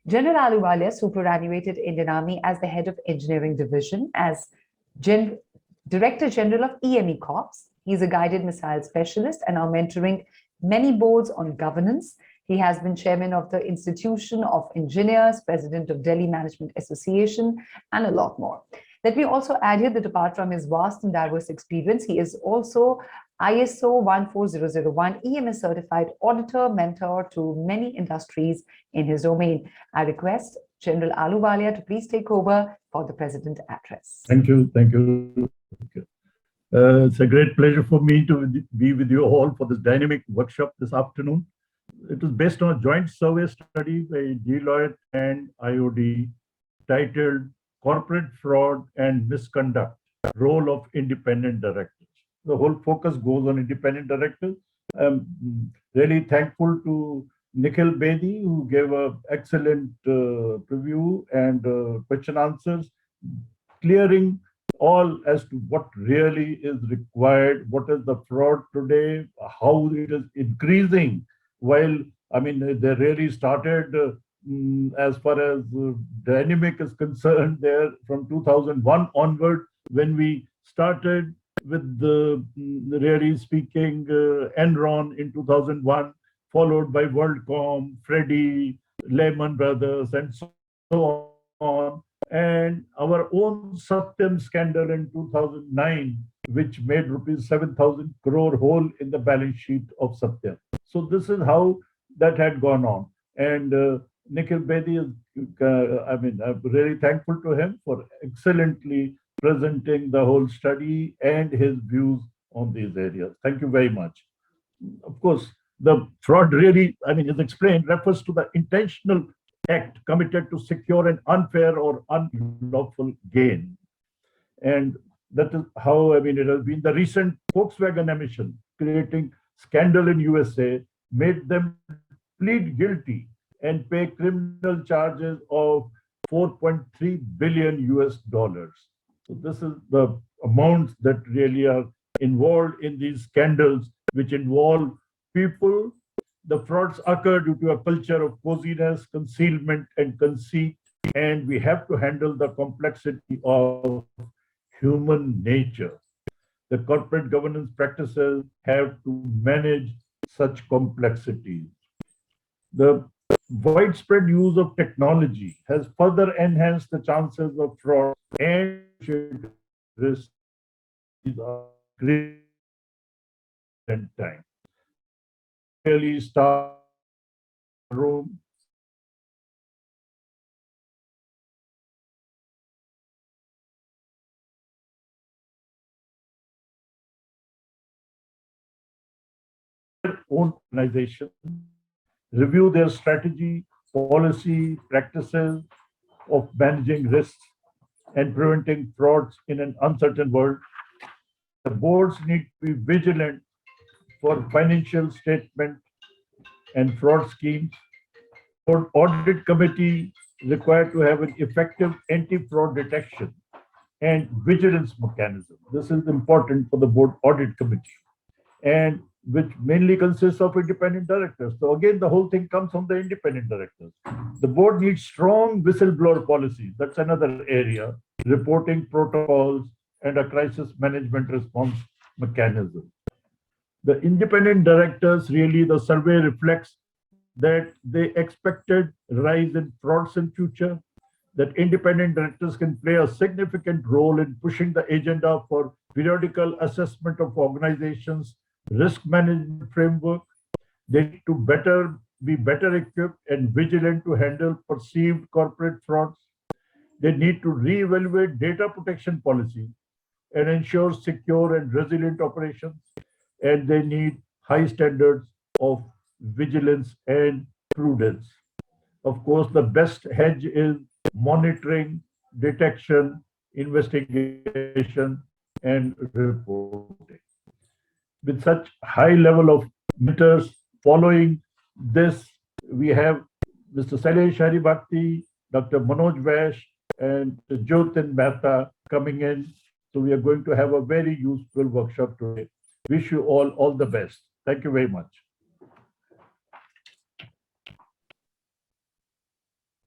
General Ahluwalia superannuated Indian Army as the head of Engineering Division, as Director General of EME Corps. He is a guided missile specialist and now mentoring many boards on governance. He has been chairman of the Institution of Engineers, president of Delhi Management Association, and a lot more. Let me also add here that apart from his vast and diverse experience, he is also ISO 14001 EMS certified auditor, mentor to many industries in his domain. I request General Ahluwalia to please take over for the President address. Thank you. Thank you. It's a great pleasure for me to be with you all for this dynamic workshop this afternoon. It is based on a joint survey study by Deloitte and IOD titled Corporate Fraud and Misconduct, Role of Independent Directors. The whole focus goes on independent directors. I'm really thankful to Nikhil Bedi, who gave an excellent preview and question answers, clearing all as to what really is required, what is the fraud today, how it is increasing. While, I mean, they really started, as far as dynamic is concerned, there from 2001 onward, when we started with the really speaking Enron in 2001, followed by WorldCom, Freddie, Lehman Brothers, and so on. And our own Satyam scandal in 2009, which made rupees 7,000 crore hole in the balance sheet of Satyam. So this is how that had gone on. And Nikhil Bedi is, I'm really thankful to him for excellently presenting the whole study and his views on these areas. Thank you very much. Of course, the fraud really, is explained, refers to the intentional act committed to secure an unfair or unlawful gain. And that is how, I mean, it has been the recent Volkswagen emission, creating scandal in USA, made them plead guilty and pay criminal charges of 4.3 billion US dollars. So this is the amounts that really are involved in these scandals, which involve people. The frauds occur due to a culture of coziness, concealment, and conceit, and we have to handle the complexity of human nature. The corporate governance practices have to manage such complexities. The widespread use of technology has further enhanced the chances of fraud and risk great time. Really start room. Own organization, review their strategy, policy, practices of managing risks and preventing frauds in an uncertain world. The boards need to be vigilant for financial statement and fraud schemes. Board audit committee required to have an effective anti-fraud detection and vigilance mechanism. This is important for the board audit committee, and which mainly consists of independent directors. So again, the whole thing comes from the independent directors. The board needs strong whistleblower policies. That's another area, reporting protocols and a crisis management response mechanism. The independent directors, really the survey reflects that they expected rise in frauds in future, that independent directors can play a significant role in pushing the agenda for periodical assessment of organizations, risk management framework. They need to be better equipped and vigilant to handle perceived corporate frauds. They need to reevaluate data protection policies and ensure secure and resilient operations. And they need high standards of vigilance and prudence. Of course, the best hedge is monitoring, detection, investigation, and reporting. With such high level of mentors following this, we have Mr. Shailesh Haribhakti, Dr. Manoj Vaish, and Jyotin Mehta coming in. So we are going to have a very useful workshop today. Wish you all the best. Thank you very much.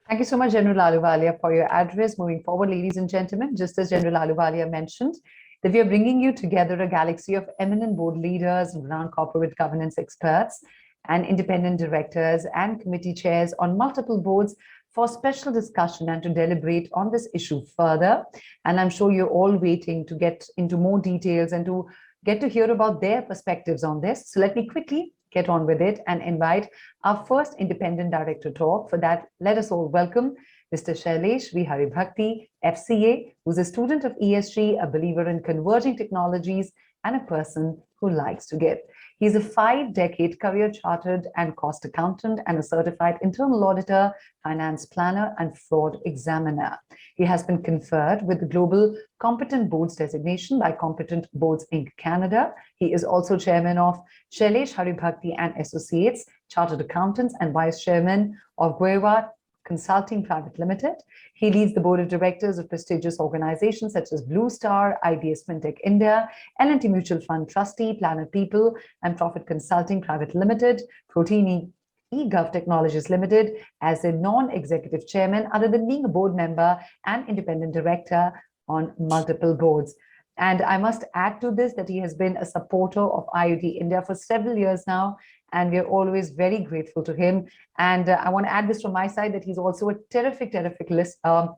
Thank you so much, General Ahluwalia, for your address. Moving forward, ladies and gentlemen, just as General Ahluwalia mentioned, that we are bringing you together a galaxy of eminent board leaders, renowned corporate governance experts, and independent directors and committee chairs on multiple boards for special discussion and to deliberate on this issue further. And I'm sure you're all waiting to get into more details and to get to hear about their perspectives on this. So let me quickly get on with it and invite our first independent director talk. For that, let us all welcome Mr. Shailesh V. Haribhakti, FCA, who's a student of ESG, a believer in converging technologies, and a person who likes to give. He's a 5-decade career chartered and cost accountant and a certified internal auditor, finance planner, and fraud examiner. He has been conferred with the Global Competent Boards designation by Competent Boards Inc. Canada. He is also chairman of Shailesh Haribhakti and Associates, chartered accountants, and vice chairman of Gueva Consulting Private Limited. He leads the board of directors of prestigious organizations such as Blue Star, IBS FinTech India, L&T Mutual Fund Trustee, Planet People, and Profit Consulting Private Limited, Protein eGov Technologies Limited as a non-executive chairman, other than being a board member and independent director on multiple boards. And I must add to this that he has been a supporter of IoT India for several years now, and we're always very grateful to him. And I want to add this from my side that he's also a terrific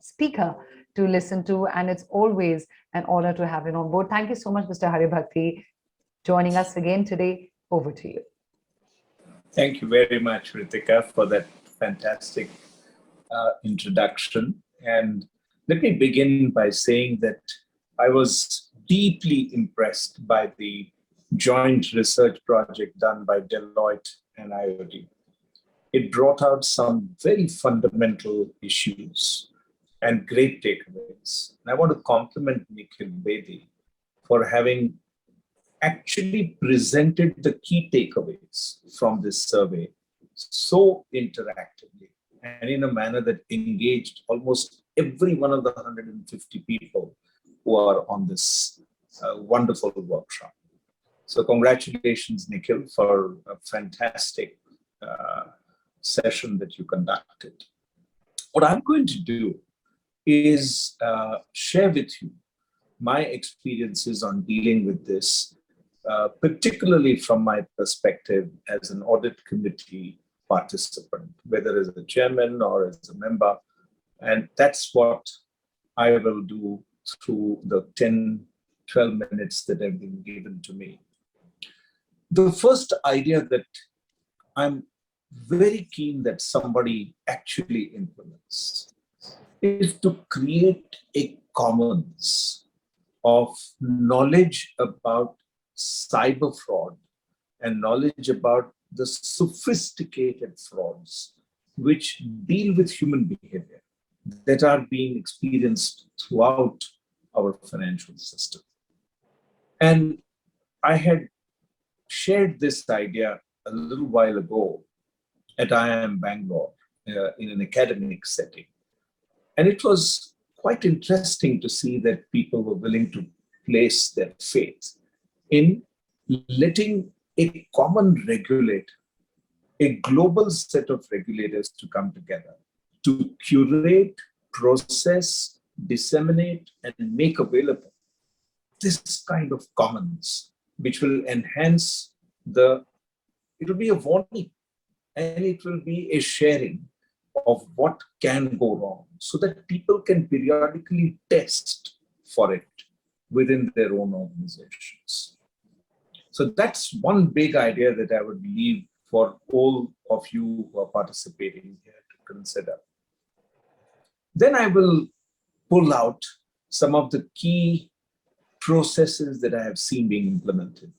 speaker to listen to, and it's always an honor to have him on board. Thank you so much, Mr. Haribhakti, joining us again today. Over to you. Thank you very much, Ritika, for that fantastic introduction. And let me begin by saying that I was deeply impressed by the joint research project done by Deloitte and IoT. It brought out some very fundamental issues and great takeaways. And I want to compliment Nikhil Bedi for having actually presented the key takeaways from this survey so interactively and in a manner that engaged almost every one of the 150 people who are on this wonderful workshop. So congratulations, Nikhil, for a fantastic session that you conducted. What I'm going to do is share with you my experiences on dealing with this, particularly from my perspective as an audit committee participant, whether as a chairman or as a member. And that's what I will do through the 10-12 minutes that have been given to me. The first idea that I'm very keen that somebody actually implements is to create a commons of knowledge about cyber fraud and knowledge about the sophisticated frauds which deal with human behavior that are being experienced throughout our financial system. And I had shared this idea a little while ago at IIM Bangalore in an academic setting. And it was quite interesting to see that people were willing to place their faith in letting a common regulator, a global set of regulators to come together to curate, process, disseminate, and make available this kind of commons, which will enhance it will be a warning and it will be a sharing of what can go wrong so that people can periodically test for it within their own organizations. So that's one big idea that I would leave for all of you who are participating here to consider. Then I will pull out some of the key processes that I have seen being implemented.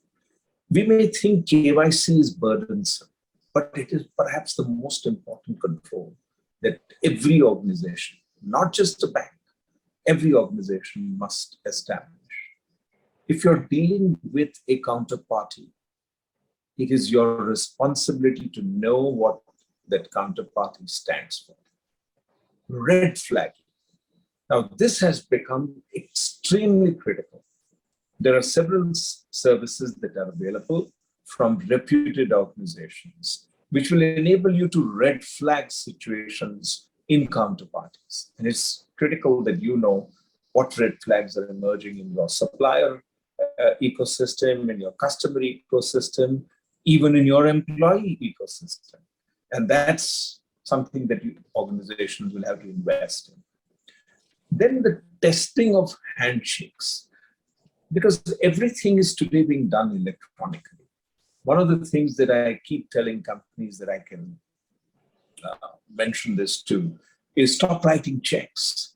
We may think KYC is burdensome, but it is perhaps the most important control that every organization, not just a bank, every organization must establish. If you're dealing with a counterparty, it is your responsibility to know what that counterparty stands for. Red flag. Now, this has become extremely critical. There are several services that are available from reputed organizations, which will enable you to red flag situations in counterparties. And it's critical that you know what red flags are emerging in your supplier ecosystem, in your customer ecosystem, even in your employee ecosystem. And that's something that organizations will have to invest in. Then the testing of handshakes, because everything is today being done electronically. One of the things that I keep telling companies that I can mention this to is stop writing checks.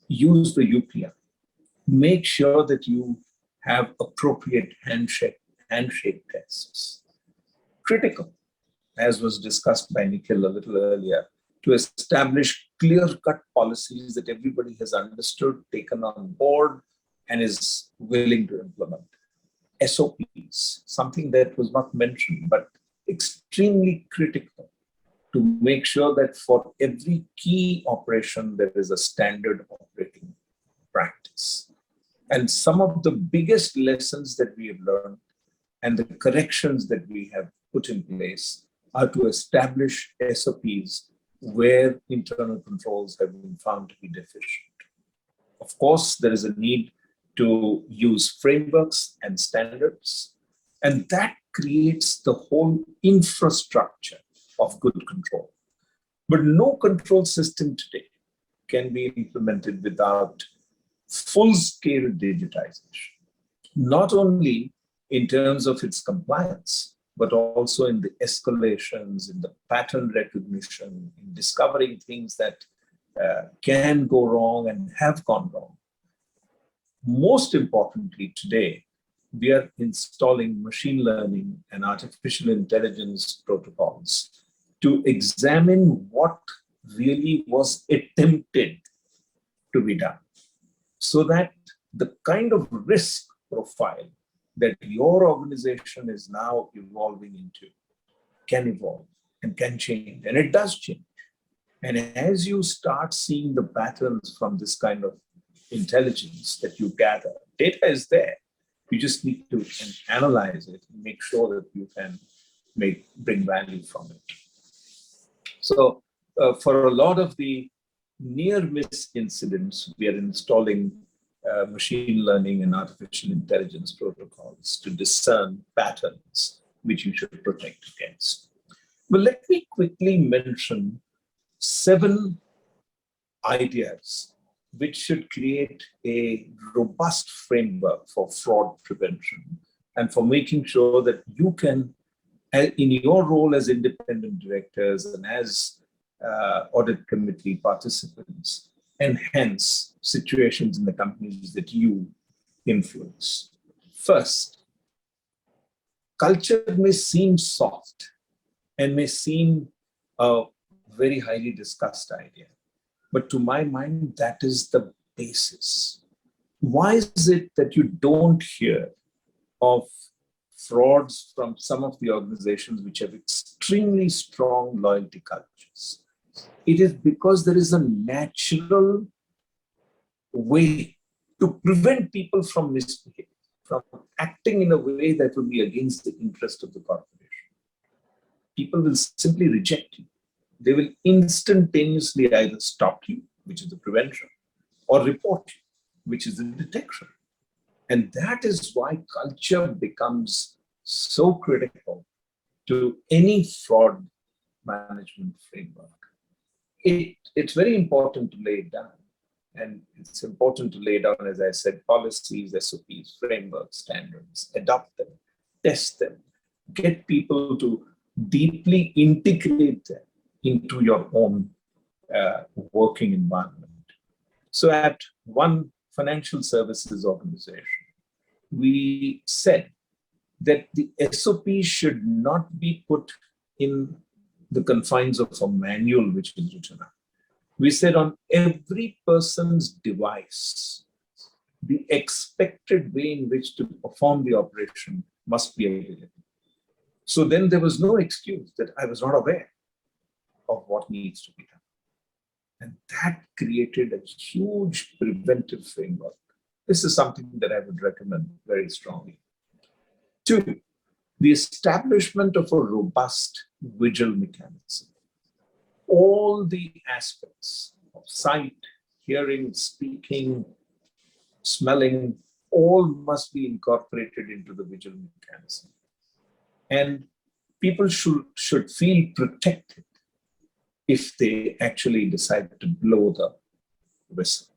Use the UPI. Make sure that you have appropriate handshake tests. Critical, as was discussed by Nikhil a little earlier, to establish clear-cut policies that everybody has understood, taken on board, and is willing to implement. SOPs, something that was not mentioned, but extremely critical to make sure that for every key operation, there is a standard operating practice. And some of the biggest lessons that we have learned and the corrections that we have put in place are to establish SOPs where internal controls have been found to be deficient. Of course, there is a need to use frameworks and standards, and that creates the whole infrastructure of good control. But no control system today can be implemented without full-scale digitization, not only in terms of its compliance, but also in the escalations, in the pattern recognition, in discovering things that can go wrong and have gone wrong. Most importantly today, we are installing machine learning and artificial intelligence protocols to examine what really was attempted to be done, so that the kind of risk profile that your organization is now evolving into can evolve and can change, and it does change. And as you start seeing the patterns from this kind of intelligence that you gather, data is there. You just need to analyze it and make sure that you can bring value from it. So for a lot of the near miss incidents, we are installing machine learning and artificial intelligence protocols to discern patterns which you should protect against. But let me quickly mention 7 ideas which should create a robust framework for fraud prevention and for making sure that you can, in your role as independent directors and as audit committee participants, enhance situations in the companies that you influence. First, culture may seem soft and may seem a very highly discussed idea, but to my mind, that is the basis. Why is it that you don't hear of frauds from some of the organizations which have extremely strong loyalty cultures? It is because there is a natural way to prevent people from misbehaving, from acting in a way that will be against the interest of the corporation. People will simply reject you. They will instantaneously either stop you, which is the prevention, or report you, which is the detection. And that is why culture becomes so critical to any fraud management framework. It's very important to lay it down. And it's important to lay down, as I said, policies, SOPs, frameworks, standards, adopt them, test them, get people to deeply integrate them into your own working environment. So at one financial services organization, we said that the SOP should not be put in the confines of a manual which is written up. We said on every person's device, the expected way in which to perform the operation must be available. So then there was no excuse that I was not aware of what needs to be done. And that created a huge preventive framework. This is something that I would recommend very strongly. 2, the establishment of a robust vigil mechanism. All the aspects of sight, hearing, speaking, smelling, all must be incorporated into the vigil mechanism. And people should feel protected if they actually decide to blow the whistle.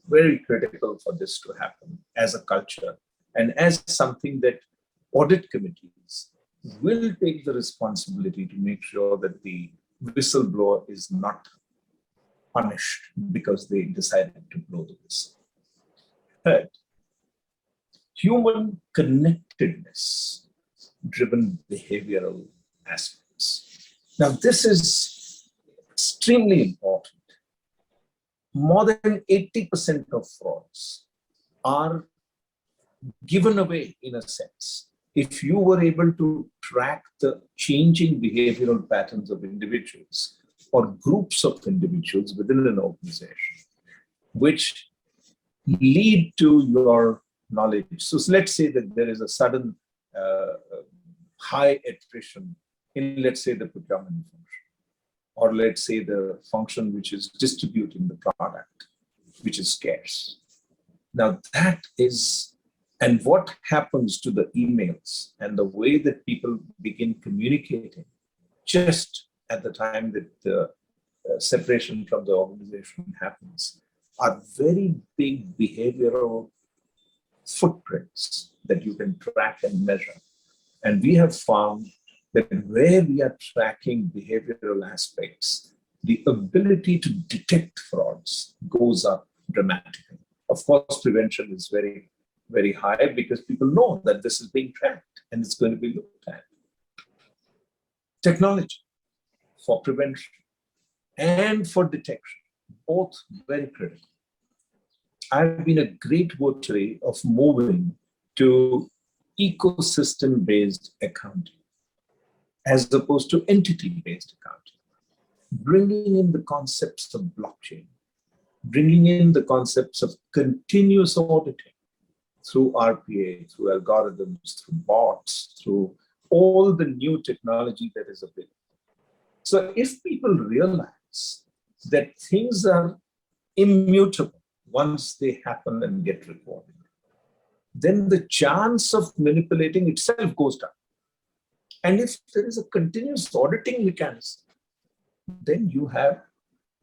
Very critical for this to happen as a culture and as something that audit committees will take the responsibility to make sure that the whistleblower is not punished because they decided to blow the whistle. Third, human connectedness driven behavioral aspects. Now, this is extremely important. More than 80% of frauds are given away in a sense. If you were able to track the changing behavioral patterns of individuals or groups of individuals within an organization, which lead to your knowledge. So let's say that there is a sudden high attrition in, let's say, the procurement function, or let's say the function which is distributing the product, which is scarce. Now that is, and what happens to the emails and the way that people begin communicating just at the time that the separation from the organization happens are very big behavioral footprints that you can track and measure. And we have found that where we are tracking behavioral aspects, the ability to detect frauds goes up dramatically. Of course, prevention is very, very high because people know that this is being tracked and it's going to be looked at. Technology for prevention and for detection, both very critical. I've been a great votary of moving to ecosystem-based accounting as opposed to entity-based accounting, bringing in the concepts of blockchain, bringing in the concepts of continuous auditing through RPA, through algorithms, through bots, through all the new technology that is available. So if people realize that things are immutable once they happen and get recorded, then the chance of manipulating itself goes down. And if there is a continuous auditing mechanism, then you have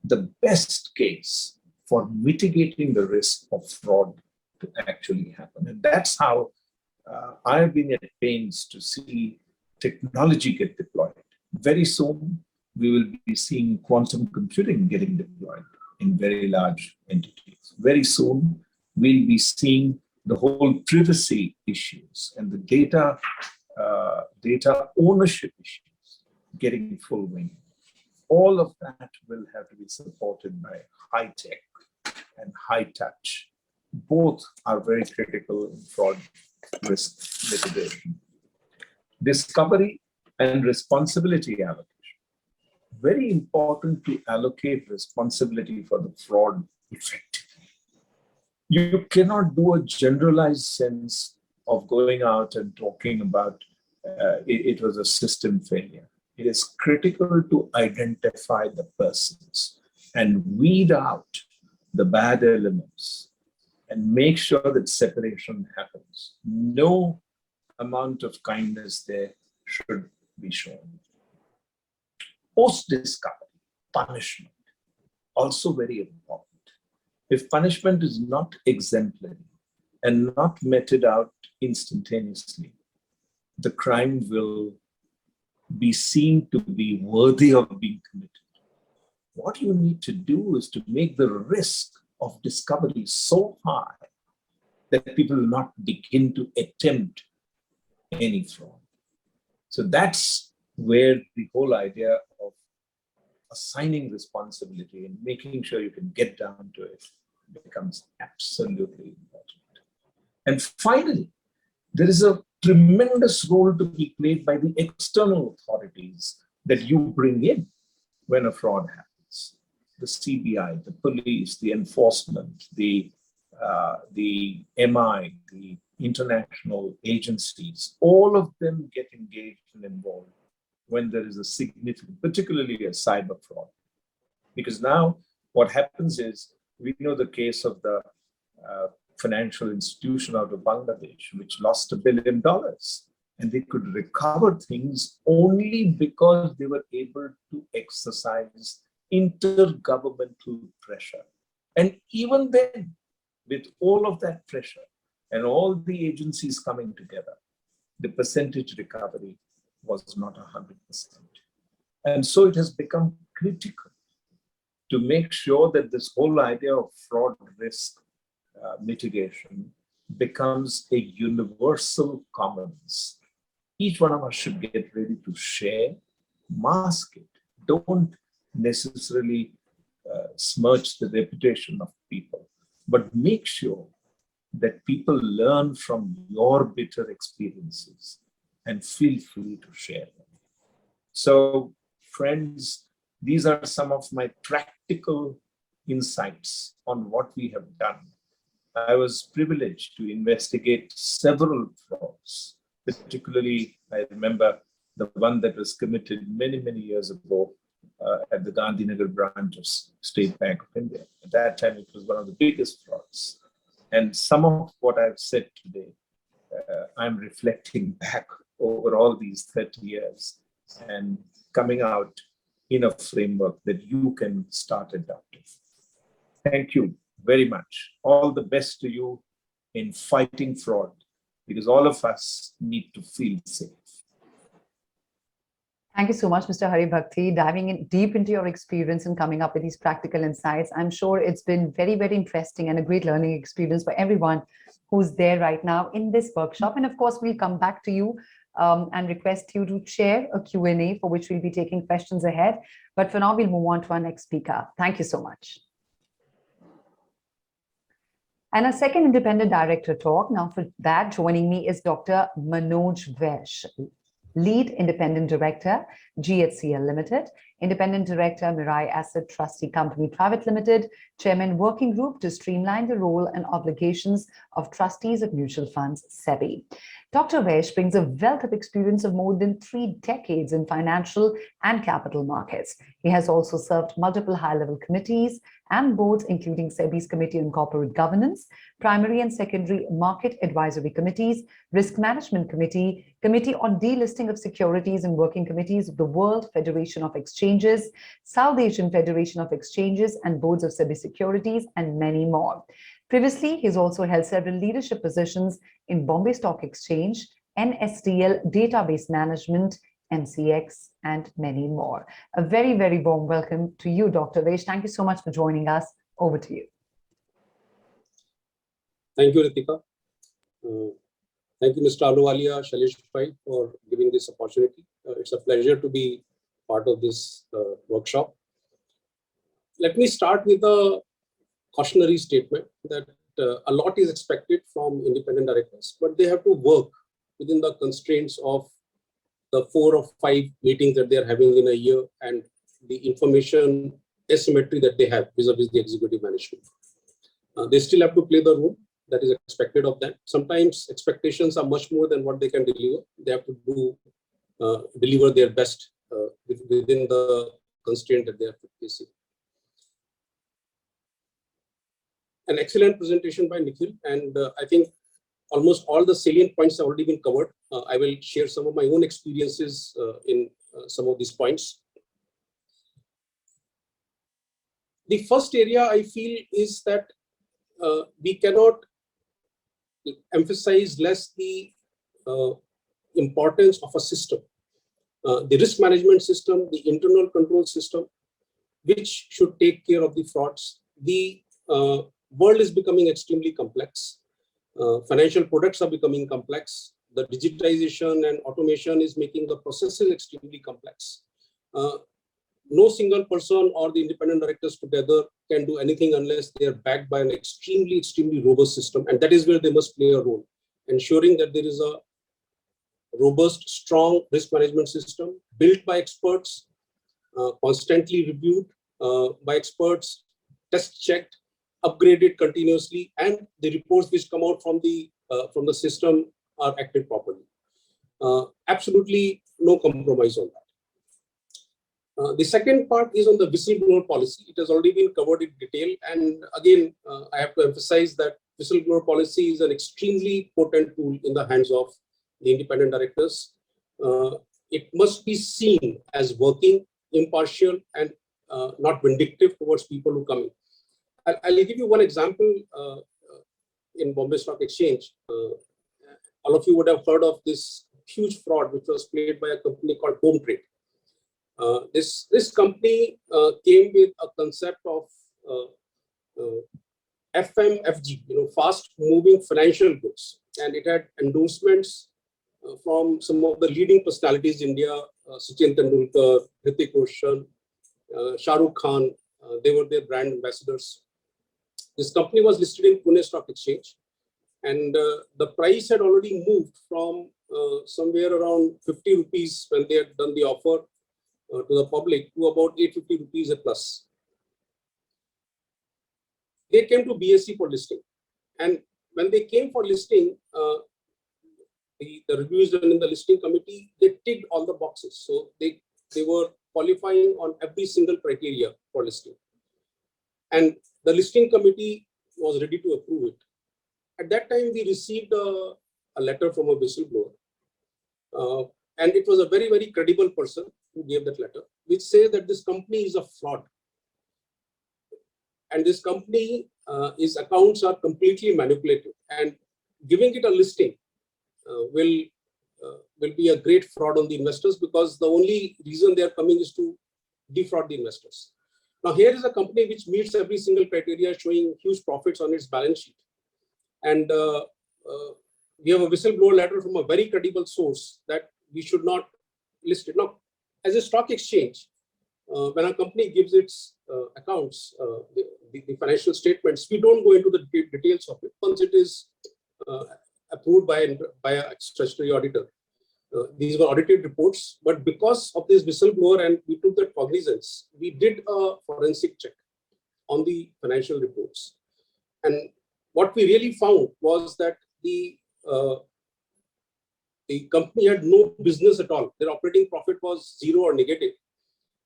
the best case for mitigating the risk of fraud to actually happen. And that's how I've been at pains to see technology get deployed. Very soon, we will be seeing quantum computing getting deployed in very large entities. Very soon, we'll be seeing the whole privacy issues and the data ownership issues getting full wing. All of that will have to be supported by high tech and high touch. Both are very critical in fraud risk mitigation. Discovery and responsibility allocation. Very important to allocate responsibility for the fraud effectively. You cannot do a generalized sense of going out and talking about it was a system failure. It is critical to identify the persons and weed out the bad elements and make sure that separation happens. No amount of kindness there should be shown. Post-discovery, punishment, also very important. If punishment is not exemplary and not meted out instantaneously, the crime will be seen to be worthy of being committed. What you need to do is to make the risk of discovery so high that people will not begin to attempt any fraud. So that's where the whole idea of assigning responsibility and making sure you can get down to it becomes absolutely important. And finally, there is a tremendous role to be played by the external authorities that you bring in when a fraud happens. The CBI, the police, the enforcement, the MI, the international agencies, all of them get engaged and involved when there is a significant, particularly a cyber fraud. Because now what happens is, we know the case of the financial institution out of Bangladesh, which lost $1 billion. And they could recover things only because they were able to exercise intergovernmental pressure. And even then, with all of that pressure and all the agencies coming together, the percentage recovery was not 100%. And so it has become critical to make sure that this whole idea of fraud risk mitigation becomes a universal commons. Each one of us should get ready to share, mask it. Don't necessarily smirch the reputation of people, but make sure that people learn from your bitter experiences and feel free to share them. So, friends, these are some of my practical insights on what we have done. I was privileged to investigate several frauds, particularly I remember the one that was committed many, many years ago at the Gandhinagar branch of State Bank of India. At that time, it was one of the biggest frauds. And some of what I've said today, I'm reflecting back over all these 30 years and coming out in a framework that you can start adopting. Thank you very much. All the best to you in fighting fraud, because all of us need to feel safe. Thank you so much, Mr. Hari Bhakti, diving in deep into your experience and coming up with these practical insights. I'm sure it's been very, very interesting and a great learning experience for everyone who's there right now in this workshop. And of course, we'll come back to you and request you to share a Q&A for which we'll be taking questions ahead. But for now, we'll move on to our next speaker. Thank you so much. And a second independent director talk. Now for that, joining me is Dr. Manoj Vaish, Lead Independent Director, GHCL Limited, Independent Director, Mirae Asset Trustee Company Private Limited, Chairman Working Group to Streamline the Role and Obligations of Trustees of Mutual Funds, SEBI. Dr. Vaish brings a wealth of experience of more than 3 decades in financial and capital markets. He has also served multiple high-level committees and boards, including SEBI's Committee on Corporate Governance, Primary and Secondary Market Advisory Committees, Risk Management Committee, Committee on Delisting of Securities and Working Committees of the World Federation of Exchanges, South Asian Federation of Exchanges, and boards of SEBI Securities, and many more. Previously, he's also held several leadership positions in Bombay Stock Exchange, NSDL Database Management, MCX, and many more. A very, very warm welcome to you, Dr. Vaish. Thank you so much for joining us. Over to you. Thank you, Ritika. Thank you, Mr. Ahluwalia, Shailesh Bhai, for giving this opportunity. It's a pleasure to be part of this workshop. Let me start with a cautionary statement that a lot is expected from independent directors, but they have to work within the constraints of the 4 or 5 meetings that they are having in a year and the information asymmetry that they have vis-a-vis the executive management. They still have to play the role that is expected of them. Sometimes expectations are much more than what they can deliver. They have to deliver their best within the constraint that they are facing. An excellent presentation by Nikhil, and I think almost all the salient points have already been covered. I will share some of my own experiences in some of these points. The first area I feel is that we cannot emphasize less the importance of a system, the risk management system, the internal control system, which should take care of the frauds. The world is becoming extremely complex. Financial products are becoming complex. The digitization and automation is making the processes extremely complex. No single person or the independent directors together can do anything unless they are backed by an extremely robust system. And that is where they must play a role, ensuring that there is a robust, strong risk management system built by experts, constantly reviewed by experts, test-checked, upgraded continuously, and the reports which come out from the system are acted properly. Absolutely no compromise on that. The second part is on the whistleblower policy. It has already been covered in detail, and again, I have to emphasize that whistleblower policy is an extremely potent tool in the hands of the independent directors. It must be seen as working, impartial, and not vindictive towards people who come in. I'll give you one example. In Bombay Stock Exchange, all of you would have heard of this huge fraud which was played by a company called Home Trade. This company came with a concept of FMFG, fast moving financial goods, and it had endorsements from some of the leading personalities in India, Sachin Tendulkar, Hrithik Roshan, Shah Rukh Khan. They were their brand ambassadors. This company was listed in Pune Stock Exchange, and the price had already moved from somewhere around 50 rupees when they had done the offer to the public to about 850 rupees a plus. They came to BSE for listing, and when they came for listing, the reviews done in the listing committee, they ticked all the boxes. So they were qualifying on every single criteria for listing. And the listing committee was ready to approve it. At that time, we received a letter from a whistleblower. And it was a very credible person who gave that letter, which says that this company is a fraud. And this company, its accounts are completely manipulated. And giving it a listing will be a great fraud on the investors, because the only reason they are coming is to defraud the investors. Now, here is a company which meets every single criteria, showing huge profits on its balance sheet. And we have a whistleblower letter from a very credible source that we should not list it. Now, as a stock exchange, when a company gives its accounts, the financial statements, we don't go into the details of it once it is approved by a statutory auditor. These were audited reports, but because of this whistleblower and we took that cognizance, we did a forensic check on the financial reports. And what we really found was that the company had no business at all. Their operating profit was zero or negative.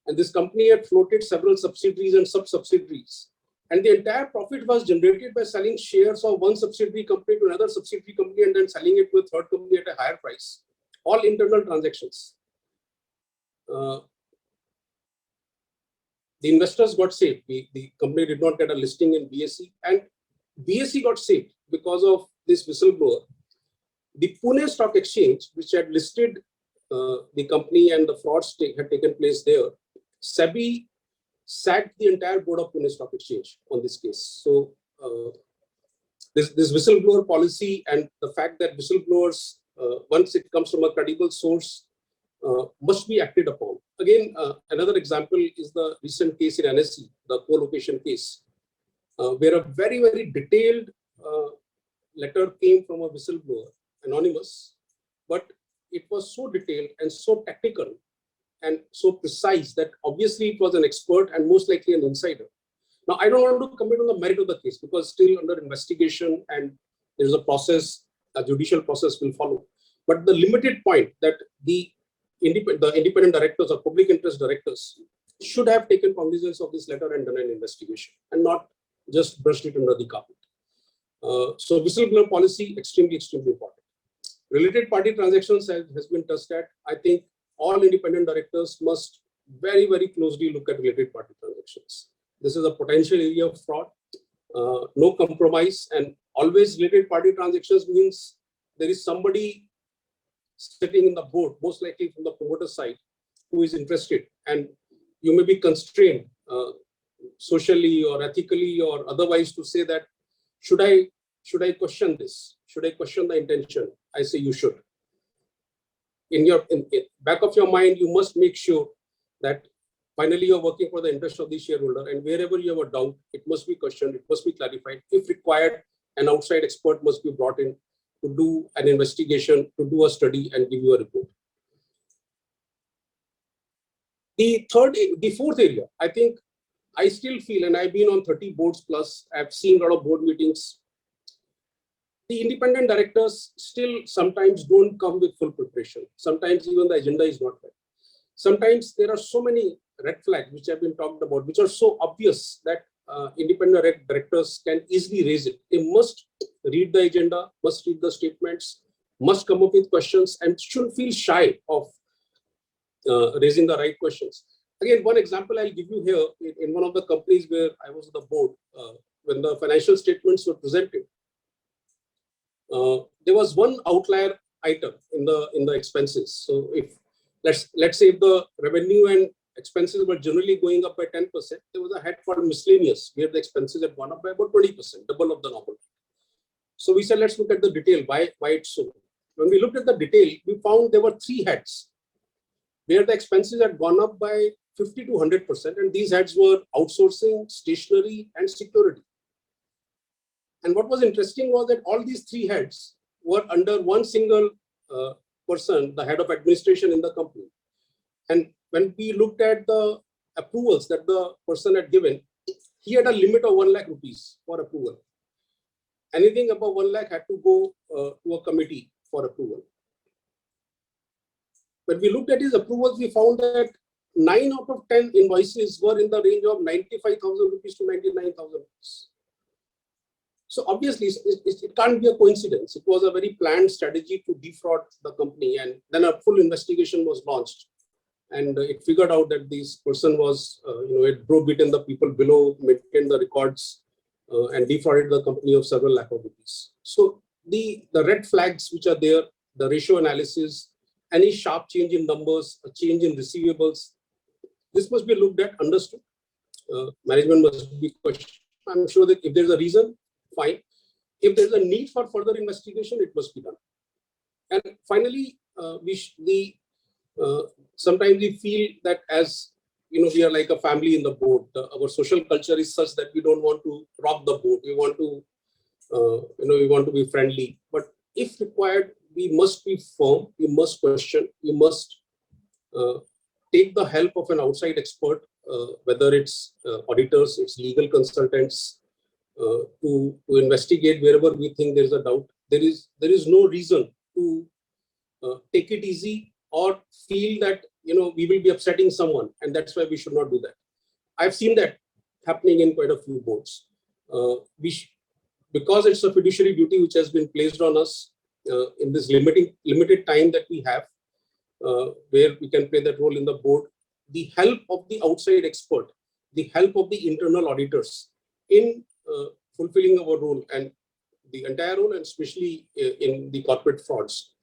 And this company had floated several subsidiaries and sub-subsidiaries. And the entire profit was generated by selling shares of one subsidiary company to another subsidiary company and then selling it to a third company at a higher price. All internal transactions. The investors got saved. The company did not get a listing in BSE, and BSE got saved because of this whistleblower. The Pune Stock Exchange, which had listed the company and the frauds had taken place there, SEBI sacked the entire board of Pune Stock Exchange on this case. So this whistleblower policy and the fact that whistleblowers, once it comes from a credible source, must be acted upon. Again, another example is the recent case in NSE, the co-location case, where a very, very detailed letter came from a whistleblower, anonymous, but it was so detailed and so technical and so precise that obviously it was an expert and most likely an insider. Now, I don't want to comment on the merit of the case because still under investigation and there's a process, a judicial process will follow. But the limited point that the independent directors or public interest directors should have taken cognizance of this letter and done an investigation and not just brushed it under the carpet. So whistleblower policy, extremely, extremely important. Related party transactions has been touched at. I think all independent directors must very, very closely look at related party transactions. This is a potential area of fraud, no compromise, and always related party transactions means there is somebody sitting in the board, most likely from the promoter side, who is interested, and you may be constrained socially or ethically or otherwise to say that, should I question this? Should I question the intention? I say you should. In back of your mind, you must make sure that finally you're working for the interest of the shareholder, and wherever you have a doubt, it must be questioned, it must be clarified. If required, an outside expert must be brought in to do an investigation, to do a study and give you a report. The fourth area, I think I still feel, and I've been on 30 boards plus, I've seen a lot of board meetings. The independent directors still sometimes don't come with full preparation. Sometimes even the agenda is not right. Sometimes there are so many red flags which have been talked about, which are so obvious that independent directors can easily raise it. They must read the agenda, must read the statements, must come up with questions, and shouldn't feel shy of raising the right questions. Again, one example I'll give you here, in one of the companies where I was on the board, when the financial statements were presented, there was one outlier item in the expenses. So if let's say if the revenue and expenses were generally going up by 10%, there was a head called miscellaneous, where the expenses had gone up by about 20%, double of the normal. So we said, let's look at the detail, why it's so. When we looked at the detail, we found there were 3 heads where the expenses had gone up by 50 to 100%, and these heads were outsourcing, stationery, and security. And what was interesting was that all these 3 heads were under one single person, the head of administration in the company. And when we looked at the approvals that the person had given, he had a limit of 1 lakh rupees for approval. Anything above 1 lakh had to go to a committee for approval. When we looked at his approvals, we found that 9 out of 10 invoices were in the range of 95,000 rupees to 99,000 rupees. So obviously, it can't be a coincidence. It was a very planned strategy to defraud the company, and then a full investigation was launched. And it figured out that this person was, it browbeaten the people below, maintained the records, and defrauded the company of several lakh of rupees. So the red flags which are there, the ratio analysis, any sharp change in numbers, a change in receivables, this must be looked at, understood. Management must be questioned. I'm sure that if there's a reason, fine. If there's a need for further investigation, it must be done. And finally, sometimes we feel that as we are like a family in the board. Our social culture is such that we don't want to rock the boat. We want to, we want to be friendly. But if required, we must be firm. We must question. We must take the help of an outside expert, whether it's auditors, it's legal consultants, to investigate wherever we think there's a doubt. There is no reason to take it easy or feel that we will be upsetting someone, and that's why we should not do that. I've seen that happening in quite a few boards. Because it's a fiduciary duty which has been placed on us in this limited time that we have, where we can play that role in the board, the help of the outside expert, the help of the internal auditors in fulfilling our role and the entire role, and especially in the corporate frauds,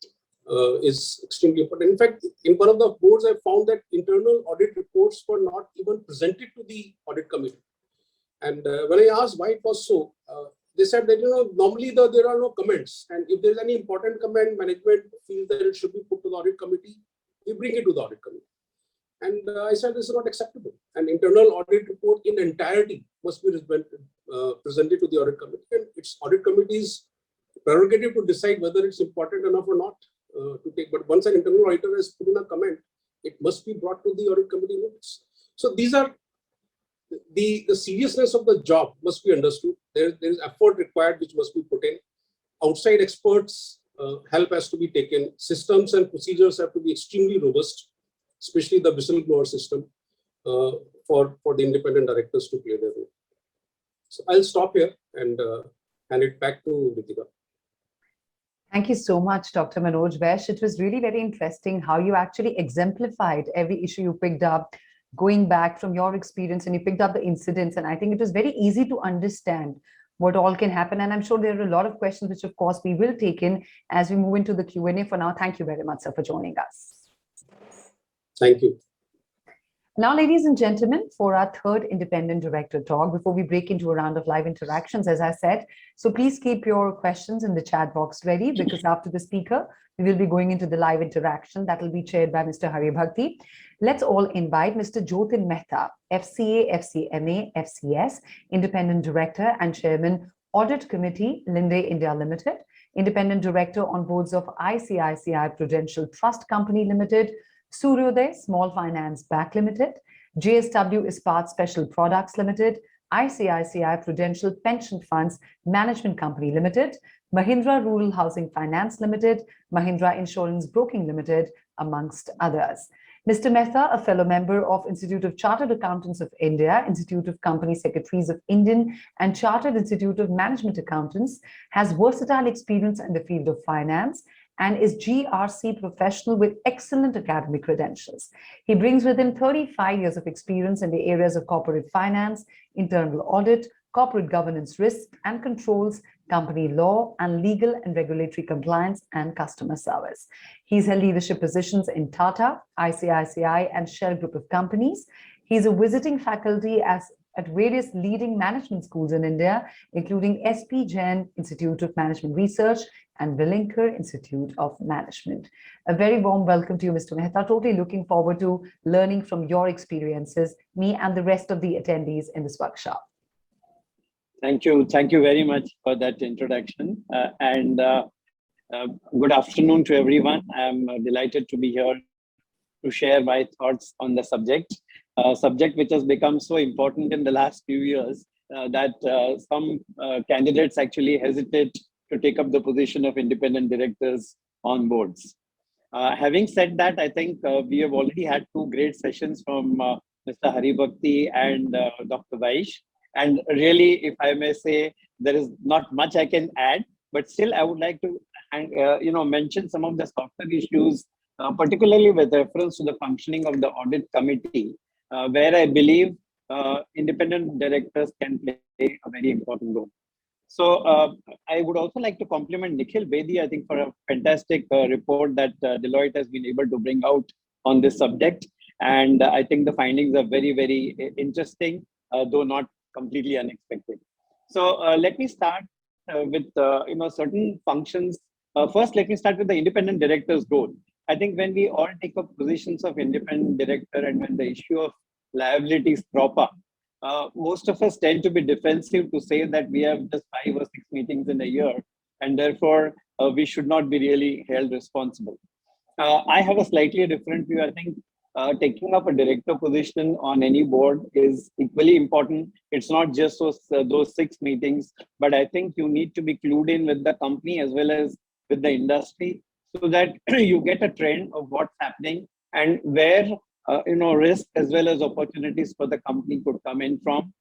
is extremely important. In fact, in one of the boards, I found that internal audit reports were not even presented to the audit committee. And when I asked why it was so, they said that normally there are no comments, and if there's any important comment, management feels that it should be put to the audit committee, we bring it to the audit committee. And I said this is not acceptable. An internal audit report in entirety must be presented to the audit committee, and it's audit committee's prerogative to decide whether it's important enough or not to take. But once an internal auditor has put in a comment, it must be brought to the audit committee notice. So these are the seriousness of the job must be understood. There is effort required which must be put in. Outside experts help has to be taken. Systems and procedures have to be extremely robust, especially the whistleblower system, for the independent directors to play their role. So I'll stop here and hand it back to Ritika. Thank you so much, Dr. Manoj Vaish. It was really very interesting how you actually exemplified every issue you picked up, going back from your experience, and you picked up the incidents. And I think it was very easy to understand what all can happen. And I'm sure there are a lot of questions, which of course we will take in as we move into the Q&A. For now, thank you very much, sir, for joining us. Thank you. Now, ladies and gentlemen, for our third independent director talk, before we break into a round of live interactions, as I said, so please keep your questions in the chat box ready, because after the speaker, we will be going into the live interaction that will be chaired by Mr. Hari Bhakti. Let's all invite Mr. Jotin Mehta, FCA, FCMA, FCS, Independent Director and Chairman, Audit Committee, Linde India Limited, Independent Director on boards of ICICI Prudential Trust Company Limited, Suryodaya Small Finance Bank Limited, JSW Ispat Special Products Limited, ICICI Prudential Pension Funds Management Company Limited, Mahindra Rural Housing Finance Limited, Mahindra Insurance Broking Limited, amongst others. Mr. Mehta, a fellow member of Institute of Chartered Accountants of India, Institute of Company Secretaries of Indian and Chartered Institute of Management Accountants, has versatile experience in the field of finance and is GRC professional with excellent academic credentials. He brings with him 35 years of experience in the areas of corporate finance, internal audit, corporate governance risk and controls, company law, and legal and regulatory compliance and customer service. He's held leadership positions in Tata, ICICI, and Shell Group of companies. He's a visiting faculty at various leading management schools in India, including SP Jain Institute of Management Research and Willinger Institute of Management. A very warm welcome to you, Mr. Mehta. Totally looking forward to learning from your experiences, me and the rest of the attendees in this workshop. Thank you. Thank you very much for that introduction. Good afternoon to everyone. I'm delighted to be here to share my thoughts on the subject, subject which has become so important in the last few years that some candidates actually hesitate to take up the position of independent directors on boards. Having said that, I think we have already had two great sessions from Mr. Hari Bhakti and Dr. Vaish. And really, if I may say, there is not much I can add, but still I would like to mention some of the softer issues, particularly with reference to the functioning of the audit committee, where I believe independent directors can play a very important role. So I would also like to compliment Nikhil Bedi, I think, for a fantastic report that Deloitte has been able to bring out on this subject. And I think the findings are very, very interesting, though not completely unexpected. So let me start with certain functions. First, let me start with the independent director's role. I think when we all take up positions of independent director and when the issue of liabilities proper, most of us tend to be defensive to say that we have just 5 or 6 meetings in a year, and therefore we should not be really held responsible. I have a slightly different view. I think taking up a director position on any board is equally important. It's not just those 6 meetings, but I think you need to be clued in with the company as well as with the industry, so that you get a trend of what's happening and where risk as well as opportunities for the company could come in from.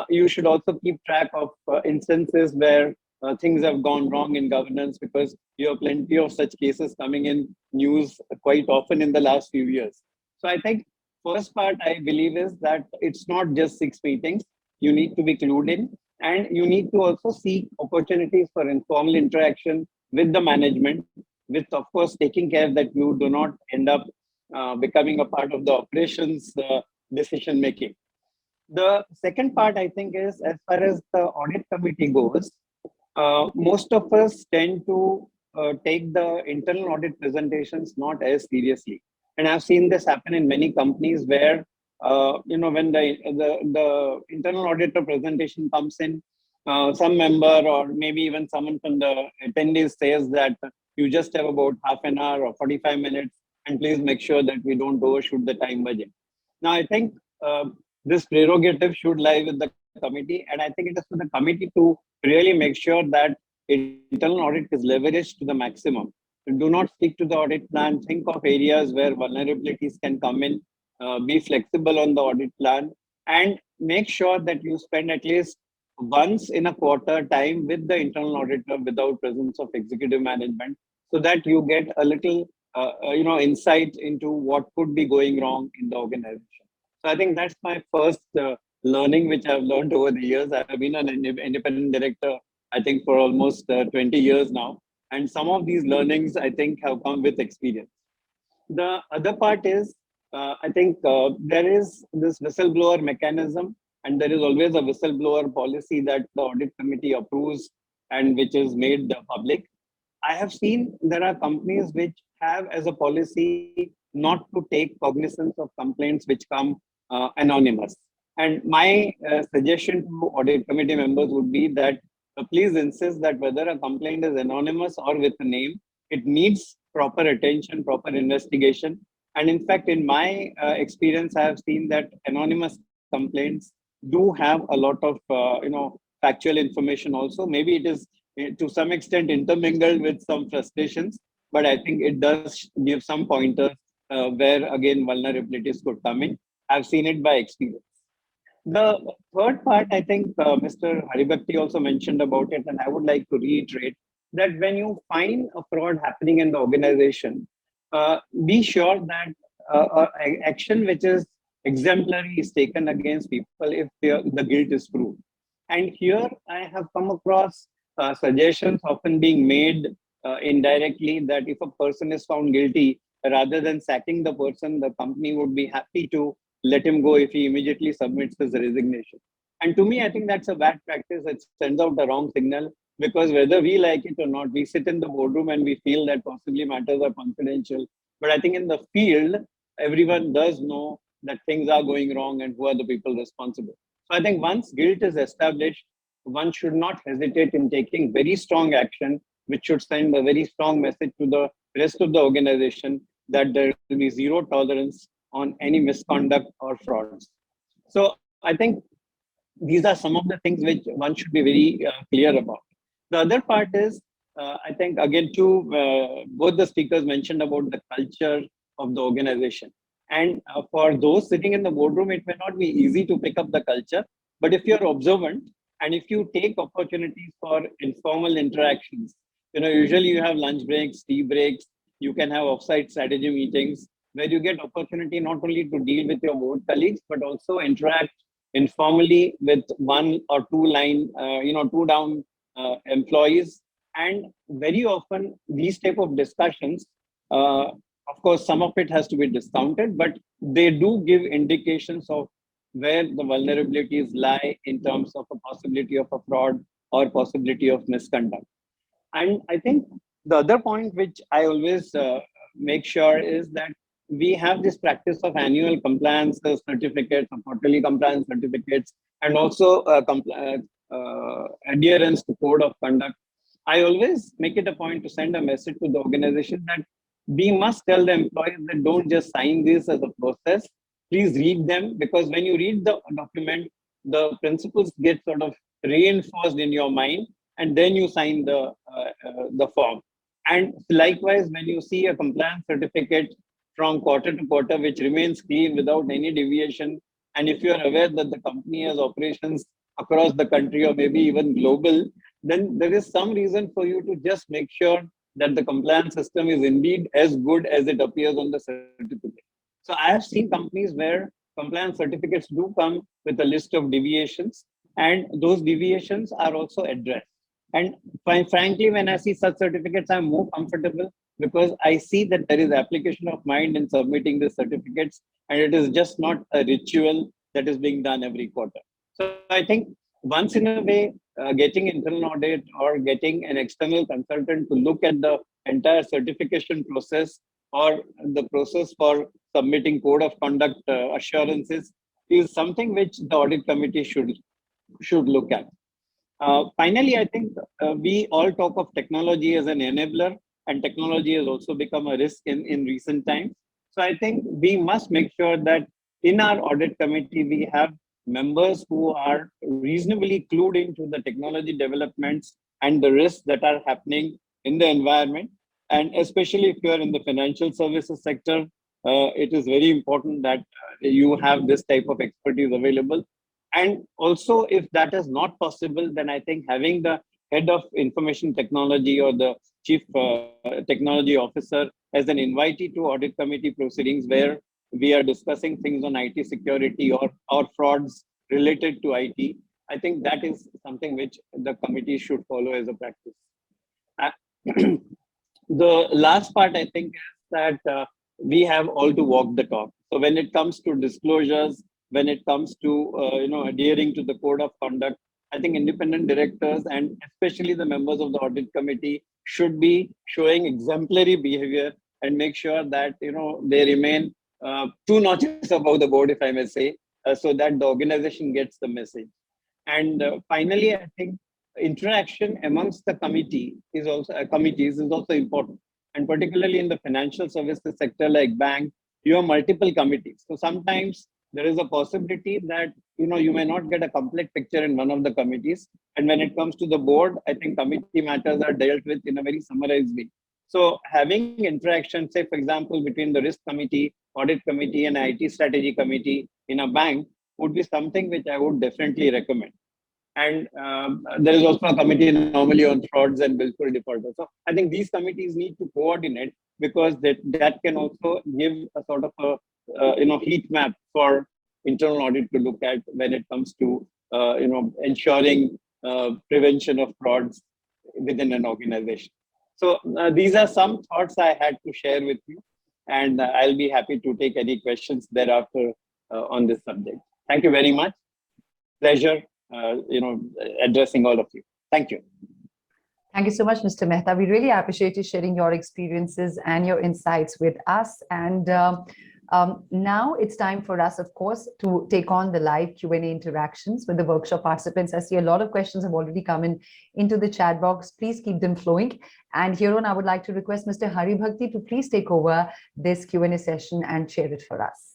You should also keep track of instances where things have gone wrong in governance, because you have plenty of such cases coming in news quite often in the last few years. So I think first part I believe is that it's not just 6 meetings. You need to be clued in, and you need to also seek opportunities for informal interaction with the management, with of course taking care that you do not end up becoming a part of the operations decision making. The second part I think is, as far as the audit committee goes, most of us tend to take the internal audit presentations not as seriously. And I've seen this happen in many companies where, when the internal auditor presentation comes in, some member or maybe even someone from the attendees says that you just have about half an hour or 45 minutes, and please make sure that we don't overshoot the time budget. Now, I think this prerogative should lie with the committee, and I think it is for the committee to really make sure that internal audit is leveraged to the maximum. Do not stick to the audit plan. Think of areas where vulnerabilities can come in. Be flexible on the audit plan, and make sure that you spend at least once in a quarter time with the internal auditor without presence of executive management, so that you get a little insight into what could be going wrong in the organization. So I think that's my first learning, which I've learned over the years. I've been an independent director, I think, for almost 20 years now. And some of these learnings, I think, have come with experience. The other part is, I think there is this whistleblower mechanism, and there is always a whistleblower policy that the audit committee approves and which is made public. I have seen there are companies which have as a policy not to take cognizance of complaints which come anonymous. And my suggestion to audit committee members would be that please insist that whether a complaint is anonymous or with a name, it needs proper attention, proper investigation. And in fact, in my experience, I have seen that anonymous complaints do have a lot of factual information also. Maybe it is to some extent intermingled with some frustrations, but I think it does give some pointers where again vulnerabilities could come in. I've seen it by experience. The third part, I think Mr. Haribhakti also mentioned about it, and I would like to reiterate that when you find a fraud happening in the organization, be sure that action which is exemplary is taken against people if the guilt is proved. And here I have come across suggestions often being made indirectly that if a person is found guilty, rather than sacking the person, the company would be happy to let him go if he immediately submits his resignation. And to me, I think that's a bad practice. It sends out the wrong signal, because whether we like it or not, we sit in the boardroom and we feel that possibly matters are confidential. But I think in the field, everyone does know that things are going wrong and who are the people responsible. So I think once guilt is established, one should not hesitate in taking very strong action, which should send a very strong message to the rest of the organization that there will be zero tolerance on any misconduct or frauds. So I think these are some of the things which one should be very clear about. The other part is, I think again, both the speakers mentioned about the culture of the organization. And for those sitting in the boardroom, it may not be easy to pick up the culture, but if you're observant and if you take opportunities for informal interactions, usually you have lunch breaks, tea breaks, you can have offsite strategy meetings, where you get opportunity not only to deal with your board colleagues, but also interact informally with one or two down employees. And very often these type of discussions, of course, some of it has to be discounted, but they do give indications of where the vulnerabilities lie in terms of a possibility of a fraud or possibility of misconduct. And I think the other point which I always make sure is that we have this practice of annual compliance certificates, or quarterly compliance certificates, and also adherence to code of conduct. I always make it a point to send a message to the organization that we must tell the employees that don't just sign this as a process. Please read them, because when you read the document, the principles get sort of reinforced in your mind, and then you sign the form. And likewise, when you see a compliance certificate from quarter to quarter, which remains clean without any deviation, and if you are aware that the company has operations across the country or maybe even global, then there is some reason for you to just make sure that the compliance system is indeed as good as it appears on the certificate. So I have seen companies where compliance certificates do come with a list of deviations, and those deviations are also addressed. And frankly, when I see such certificates, I'm more comfortable, because I see that there is application of mind in submitting the certificates, and it is just not a ritual that is being done every quarter. So I think once in a way, getting internal audit or getting an external consultant to look at the entire certification process or the process for submitting code of conduct assurances is something which the audit committee should look at. Finally, I think we all talk of technology as an enabler, and technology has also become a risk in recent times. So I think we must make sure that in our audit committee, we have members who are reasonably clued into the technology developments and the risks that are happening in the environment. And especially if you are in the financial services sector, it is very important that you have this type of expertise available. And also, if that is not possible, then I think having the head of information technology or the chief technology officer as an invitee to audit committee proceedings, where we are discussing things on IT security or frauds related to IT, I think that is something which the committee should follow as a practice. The last part, I think, is that we have all to walk the talk. So when it comes to disclosures, when it comes to adhering to the code of conduct, I think independent directors and especially the members of the audit committee should be showing exemplary behavior and make sure that they remain 2 notches above the board, if I may say, so that the organization gets the message. And finally, I think interaction amongst the committees is also important, and particularly in the financial services sector like bank, you have multiple committees. So sometimes there is a possibility that you may not get a complete picture in one of the committees, and when it comes to the board, I think committee matters are dealt with in a very summarized way. So having interaction, say for example, between the risk committee, audit committee, and IT strategy committee in a bank would be something which I would definitely recommend. And there is also a committee normally on frauds and willful defaulters. So I think these committees need to coordinate, because that can also give a sort of a heat map for internal audit to look at when it comes to ensuring prevention of frauds within an organization. So these are some thoughts I had to share with you, and I'll be happy to take any questions thereafter on this subject. Thank you very much. Pleasure addressing all of you. Thank you. Thank you so much, Mr. Mehta. We really appreciate you sharing your experiences and your insights with us. And now it's time for us, of course, to take on the live Q&A interactions with the workshop participants. I see a lot of questions have already come into the chat box. Please keep them flowing. And here on, I would like to request Mr. Hari Bhakti to please take over this Q&A session and share it for us.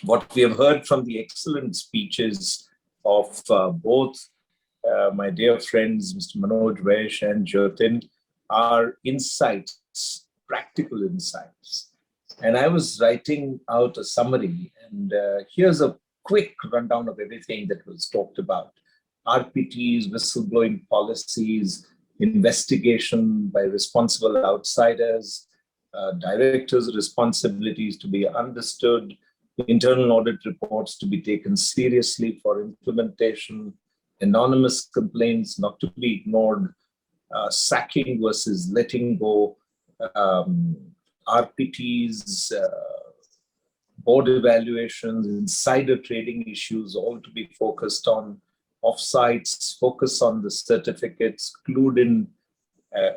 What we have heard from the excellent speeches of both my dear friends, Mr. Manoj Vaish and Jatin, are insights, practical insights. And I was writing out a summary, and here's a quick rundown of everything that was talked about. RPTs, whistleblowing policies, investigation by responsible outsiders, directors' responsibilities to be understood, internal audit reports to be taken seriously for implementation, anonymous complaints not to be ignored, sacking versus letting go, RPTs, board evaluations, insider trading issues, all to be focused on, offsites, focus on the certificates, clued in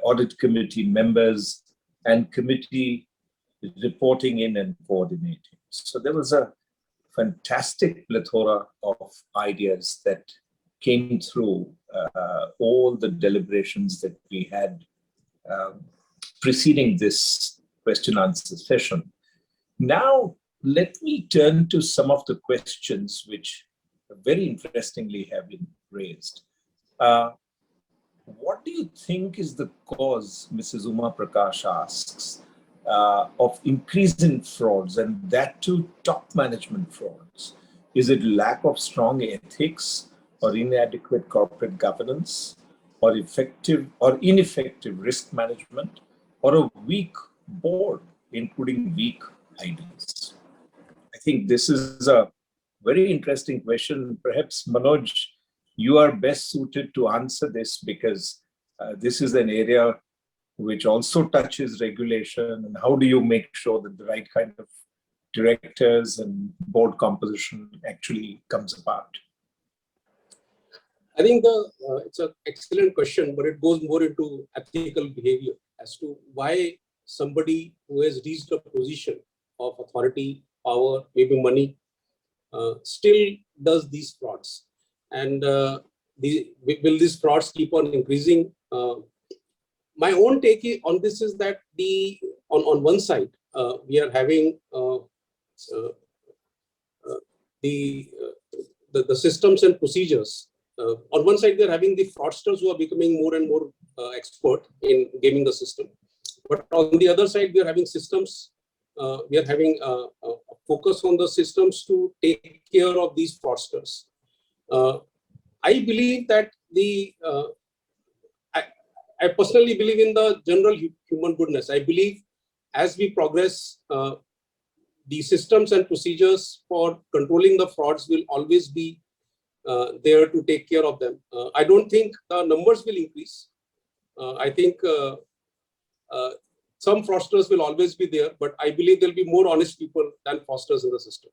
audit committee members, and committee reporting in and coordinating. So there was a fantastic plethora of ideas that came through all the deliberations that we had preceding this question answer session. Now, let me turn to some of the questions which very interestingly have been raised. What do you think is the cause, Mrs. Uma Prakash asks, of increase in frauds, and that too top management frauds? Is it lack of strong ethics or inadequate corporate governance or ineffective risk management or a weak board, including weak ideas? I think this is a very interesting question. Perhaps, Manoj, you are best suited to answer this because this is an area which also touches regulation, and how do you make sure that the right kind of directors and board composition actually comes about? I think it's an excellent question, but it goes more into ethical behavior as to why somebody who has reached a position of authority, power, maybe money, still does these frauds. And will these frauds keep on increasing? My own take on this is that on one side, we are having the systems and procedures. On one side, we are having the fraudsters who are becoming more and more expert in gaming the system. But on the other side, we are having systems. We are having a focus on the systems to take care of these fraudsters. I believe that I personally believe in the general human goodness. I believe as we progress, the systems and procedures for controlling the frauds will always be there to take care of them. I don't think the numbers will increase. I think some fraudsters will always be there, but I believe there'll be more honest people than fraudsters in the system.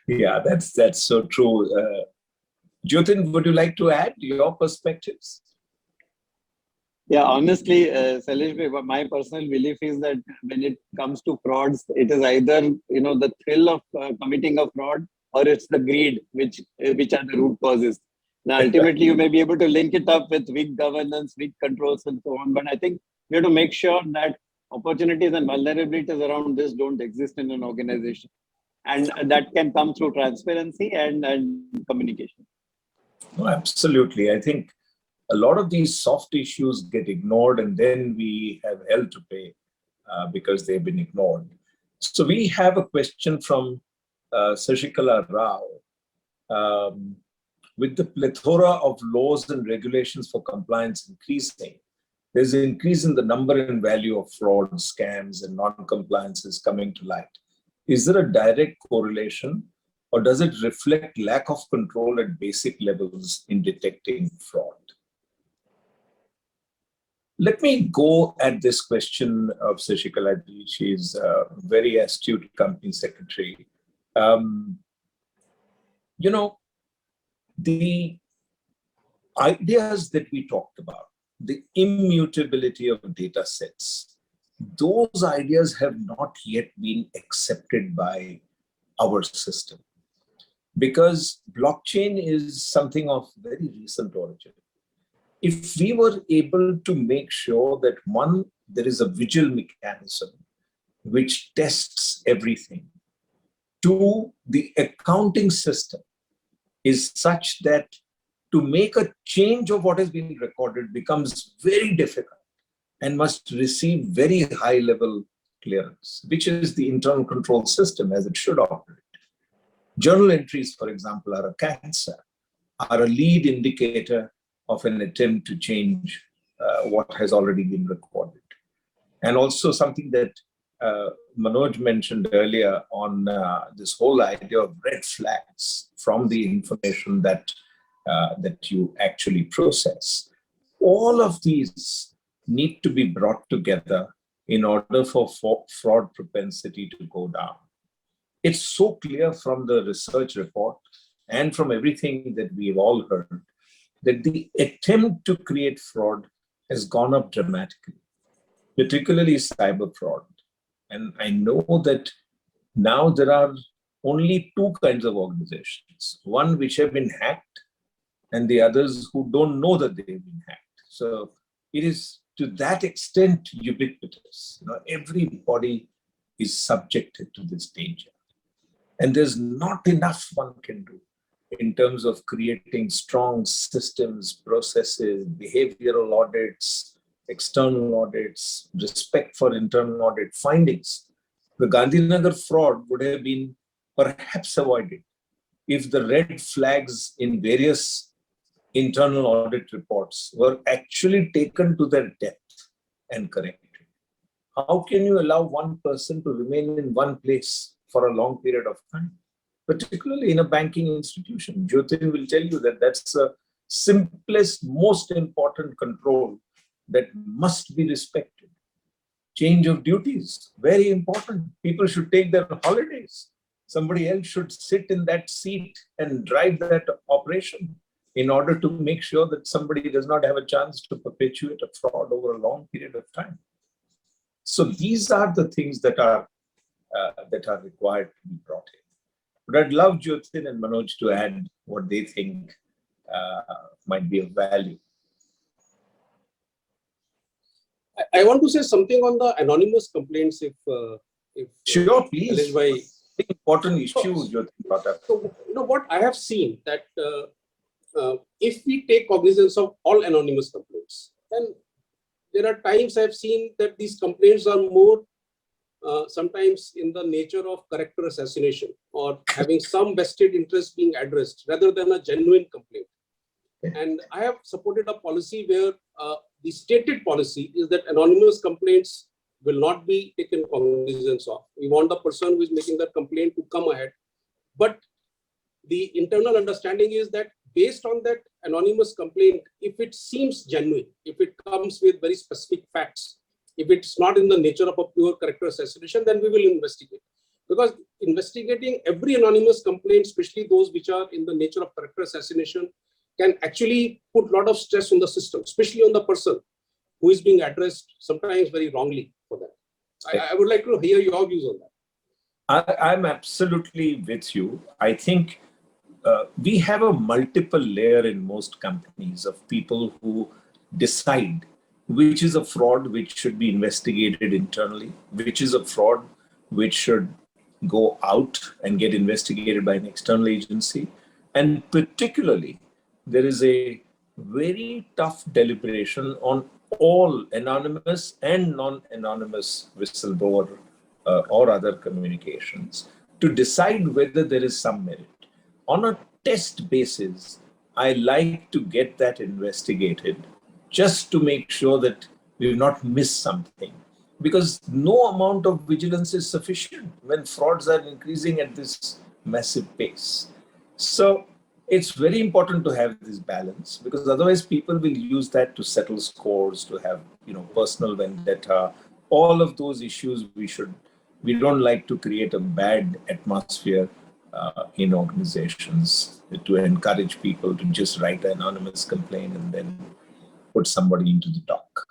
Yeah, that's so true. Jyotin, would you like to add your perspectives? Yeah, honestly, Sailesh, my personal belief is that when it comes to frauds, it is either the thrill of committing a fraud, or it's the greed which are the root causes. Now, ultimately, you may be able to link it up with weak governance, weak controls, and so on. But I think we have to make sure that opportunities and vulnerabilities around this don't exist in an organization, and that can come through transparency and communication. No, absolutely. I think a lot of these soft issues get ignored, and then we have hell to pay because they've been ignored. So we have a question from Sashikala Rao. With the plethora of laws and regulations for compliance increasing, there's an increase in the number and value of fraud, scams, and non-compliances coming to light. Is there a direct correlation, or does it reflect lack of control at basic levels in detecting fraud? Let me go at this question of Sashikala. She's a very astute company secretary. The ideas that we talked about, the immutability of data sets, those ideas have not yet been accepted by our system, because blockchain is something of very recent origin. If we were able to make sure that, one, there is a vigil mechanism which tests everything. Two, the accounting system is such that to make a change of what has been recorded becomes very difficult and must receive very high level clearance, which is the internal control system as it should operate. Journal entries, for example, are a cancer, are a lead indicator of an attempt to change what has already been recorded. And also something that Manoj mentioned earlier on this whole idea of red flags from the information that you actually process. All of these need to be brought together in order for fraud propensity to go down. It's so clear from the research report, and from everything that we've all heard, that the attempt to create fraud has gone up dramatically, particularly cyber fraud. And I know that now there are only two kinds of organizations, one which have been hacked and the others who don't know that they've been hacked. So it is to that extent ubiquitous. Everybody is subjected to this danger. And there's not enough one can do in terms of creating strong systems, processes, behavioral audits, external audits, respect for internal audit findings. The Gandhinagar fraud would have been perhaps avoided if the red flags in various internal audit reports were actually taken to their depth and corrected. How can you allow one person to remain in one place for a long period of time, particularly in a banking institution? Jyotin will tell you that that's the simplest, most important control that must be respected. Change of duties, very important. People should take their holidays. Somebody else should sit in that seat and drive that operation in order to make sure that somebody does not have a chance to perpetuate a fraud over a long period of time. So these are the things that are required to be brought in. But I'd love Jyotin and Manoj to add what they think might be of value. I want to say something on the anonymous complaints. If Sure, please. Aleshbhai, Important issue Jyotin brought up. So, what I have seen that if we take cognizance of all anonymous complaints, then there are times I've seen that these complaints are more sometimes in the nature of character assassination or having some vested interest being addressed rather than a genuine complaint. And I have supported a policy where the stated policy is that anonymous complaints will not be taken cognizance of. We want the person who is making that complaint to come ahead. But the internal understanding is that based on that anonymous complaint, if it seems genuine, if it comes with very specific facts, if it's not in the nature of a pure character assassination, then we will investigate. Because investigating every anonymous complaint, especially those which are in the nature of character assassination, can actually put a lot of stress on the system, especially on the person who is being addressed sometimes very wrongly for that. I would like to hear your views on that. I'm absolutely with you. I think we have a multiple layer in most companies of people who decide which is a fraud which should be investigated internally, which is a fraud which should go out and get investigated by an external agency. And particularly, there is a very tough deliberation on all anonymous and non-anonymous whistleblower or other communications to decide whether there is some merit. On a test basis, I like to get that investigated just to make sure that we've not missed something. Because no amount of vigilance is sufficient when frauds are increasing at this massive pace. So it's very important to have this balance, because otherwise people will use that to settle scores, to have personal vendetta, all of those issues. We don't like to create a bad atmosphere in organizations to encourage people to just write an anonymous complaint and then put somebody into the dock.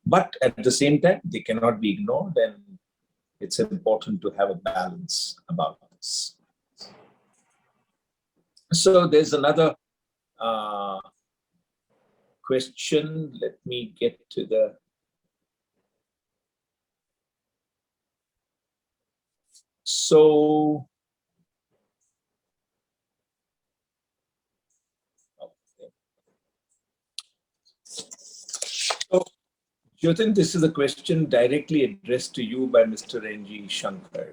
But at the same time, they cannot be ignored, and it's important to have a balance about this. So there's another question. Let me get to the... So... Jyotin, this is a question directly addressed to you by Mr. N.G. Shankar.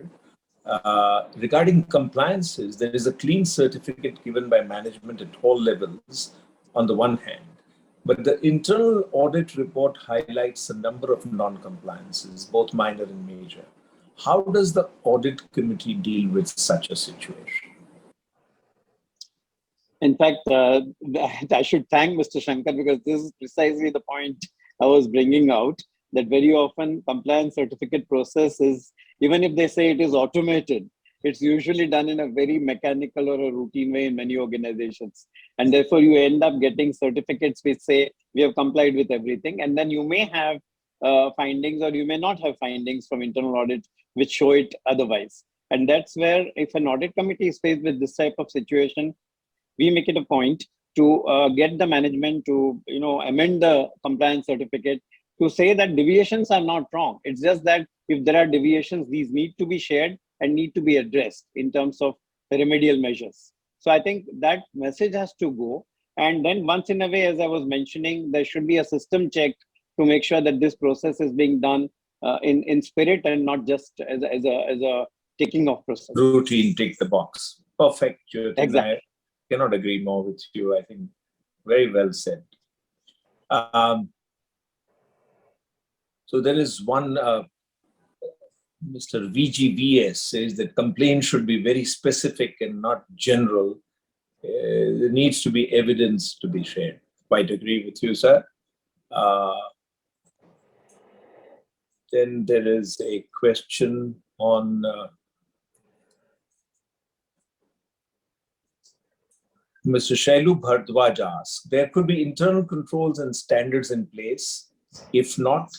Regarding compliances, there is a clean certificate given by management at all levels on the one hand, but the internal audit report highlights a number of non-compliances, both minor and major. How does the audit committee deal with such a situation? In fact, I should thank Mr. Shankar, because this is precisely the point I was bringing out, that very often compliance certificate process is, even if they say it is automated, it's usually done in a very mechanical or a routine way in many organizations. And therefore, you end up getting certificates which say we have complied with everything. And then you may have findings or you may not have findings from internal audit which show it otherwise. And that's where if an audit committee is faced with this type of situation, we make it a point to get the management to amend the compliance certificate to say that deviations are not wrong. It's just that if there are deviations, these need to be shared and need to be addressed in terms of remedial measures. So I think that message has to go. And then once in a way, as I was mentioning, there should be a system check to make sure that this process is being done in spirit and not just as a ticking off process. Routine, tick the box. Perfect. Exactly. I cannot agree more with you. I think very well said. So there is one, Mr. VGVS says that complaints should be very specific and not general. There needs to be evidence to be shared. Quite agree with you, sir. Then there is a question on Mr. Shailu Bhardwaj asks, there could be internal controls and standards in place. If not,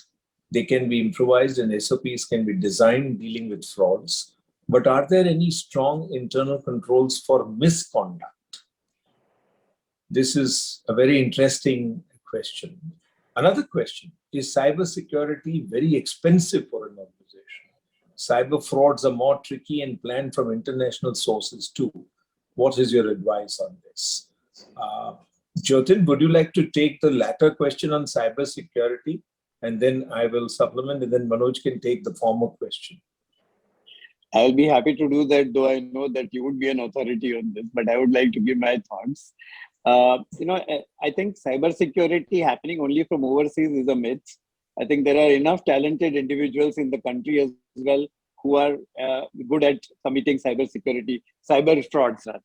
they can be improvised and SOPs can be designed dealing with frauds. But are there any strong internal controls for misconduct? This is a very interesting question. Another question, is cybersecurity very expensive for an organization? Cyber frauds are more tricky and planned from international sources too. What is your advice on this? Jyotin, would you like to take the latter question on cybersecurity? And then I will supplement, and then Manoj can take the former question. I'll be happy to do that, though I know that you would be an authority on this, but I would like to give my thoughts. I think cybersecurity happening only from overseas is a myth. I think there are enough talented individuals in the country as well who are good at committing cyber frauds. Rather.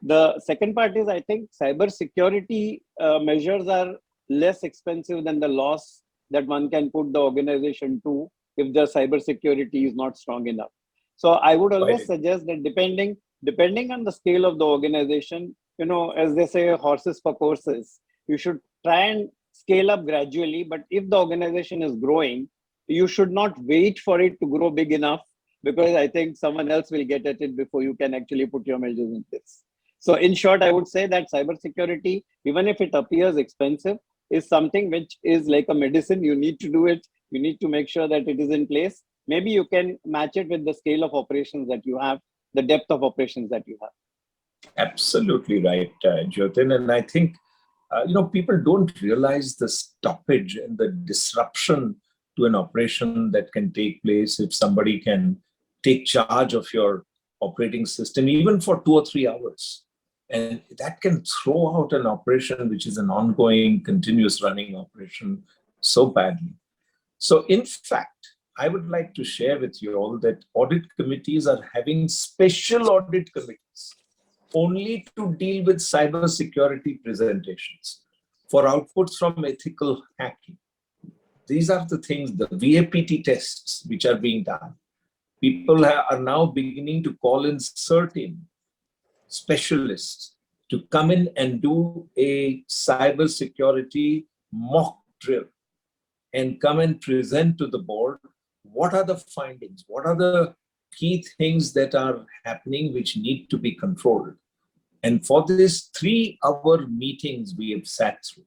The second part is, I think cybersecurity measures are less expensive than the loss that one can put the organization to if the cybersecurity is not strong enough. So I would always suggest that depending on the scale of the organization, as they say, horses for courses, you should try and scale up gradually. But if the organization is growing, you should not wait for it to grow big enough, because I think someone else will get at it before you can actually put your measures in place. So in short, I would say that cybersecurity, even if it appears expensive, is something which is like a medicine. You need to do it. You need to make sure that it is in place. Maybe you can match it with the scale of operations that you have, the depth of operations that you have. Absolutely right, Jyotin. And I think, people don't realize the stoppage and the disruption to an operation that can take place if somebody can take charge of your operating system, even for 2 or 3 hours. And that can throw out an operation which is an ongoing, continuous running operation so badly. So in fact, I would like to share with you all that audit committees are having special audit committees only to deal with cybersecurity presentations for outputs from ethical hacking. These are the things, the VAPT tests which are being done. People are now beginning to call in certain specialists to come in and do a cybersecurity mock drill and come and present to the board what are the findings, what are the key things that are happening which need to be controlled. And for this 3-hour meetings we have sat through,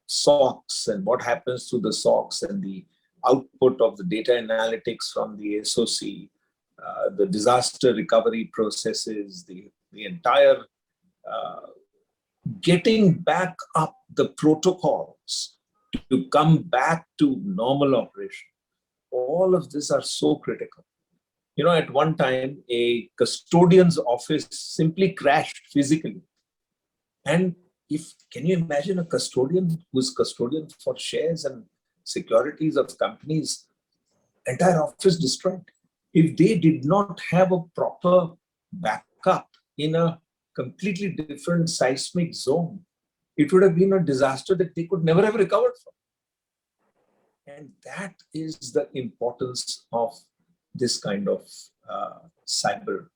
SOCs and what happens to the SOCs and the output of the data analytics from the SOC, the disaster recovery processes, the entire getting back up the protocols to come back to normal operation. All of this are so critical. At one time, a custodian's office simply crashed physically. And can you imagine a custodian who's custodian for shares and securities of companies, entire office destroyed? If they did not have a proper backup in a completely different seismic zone, it would have been a disaster that they could never have recovered from. And that is the importance of this kind of cyber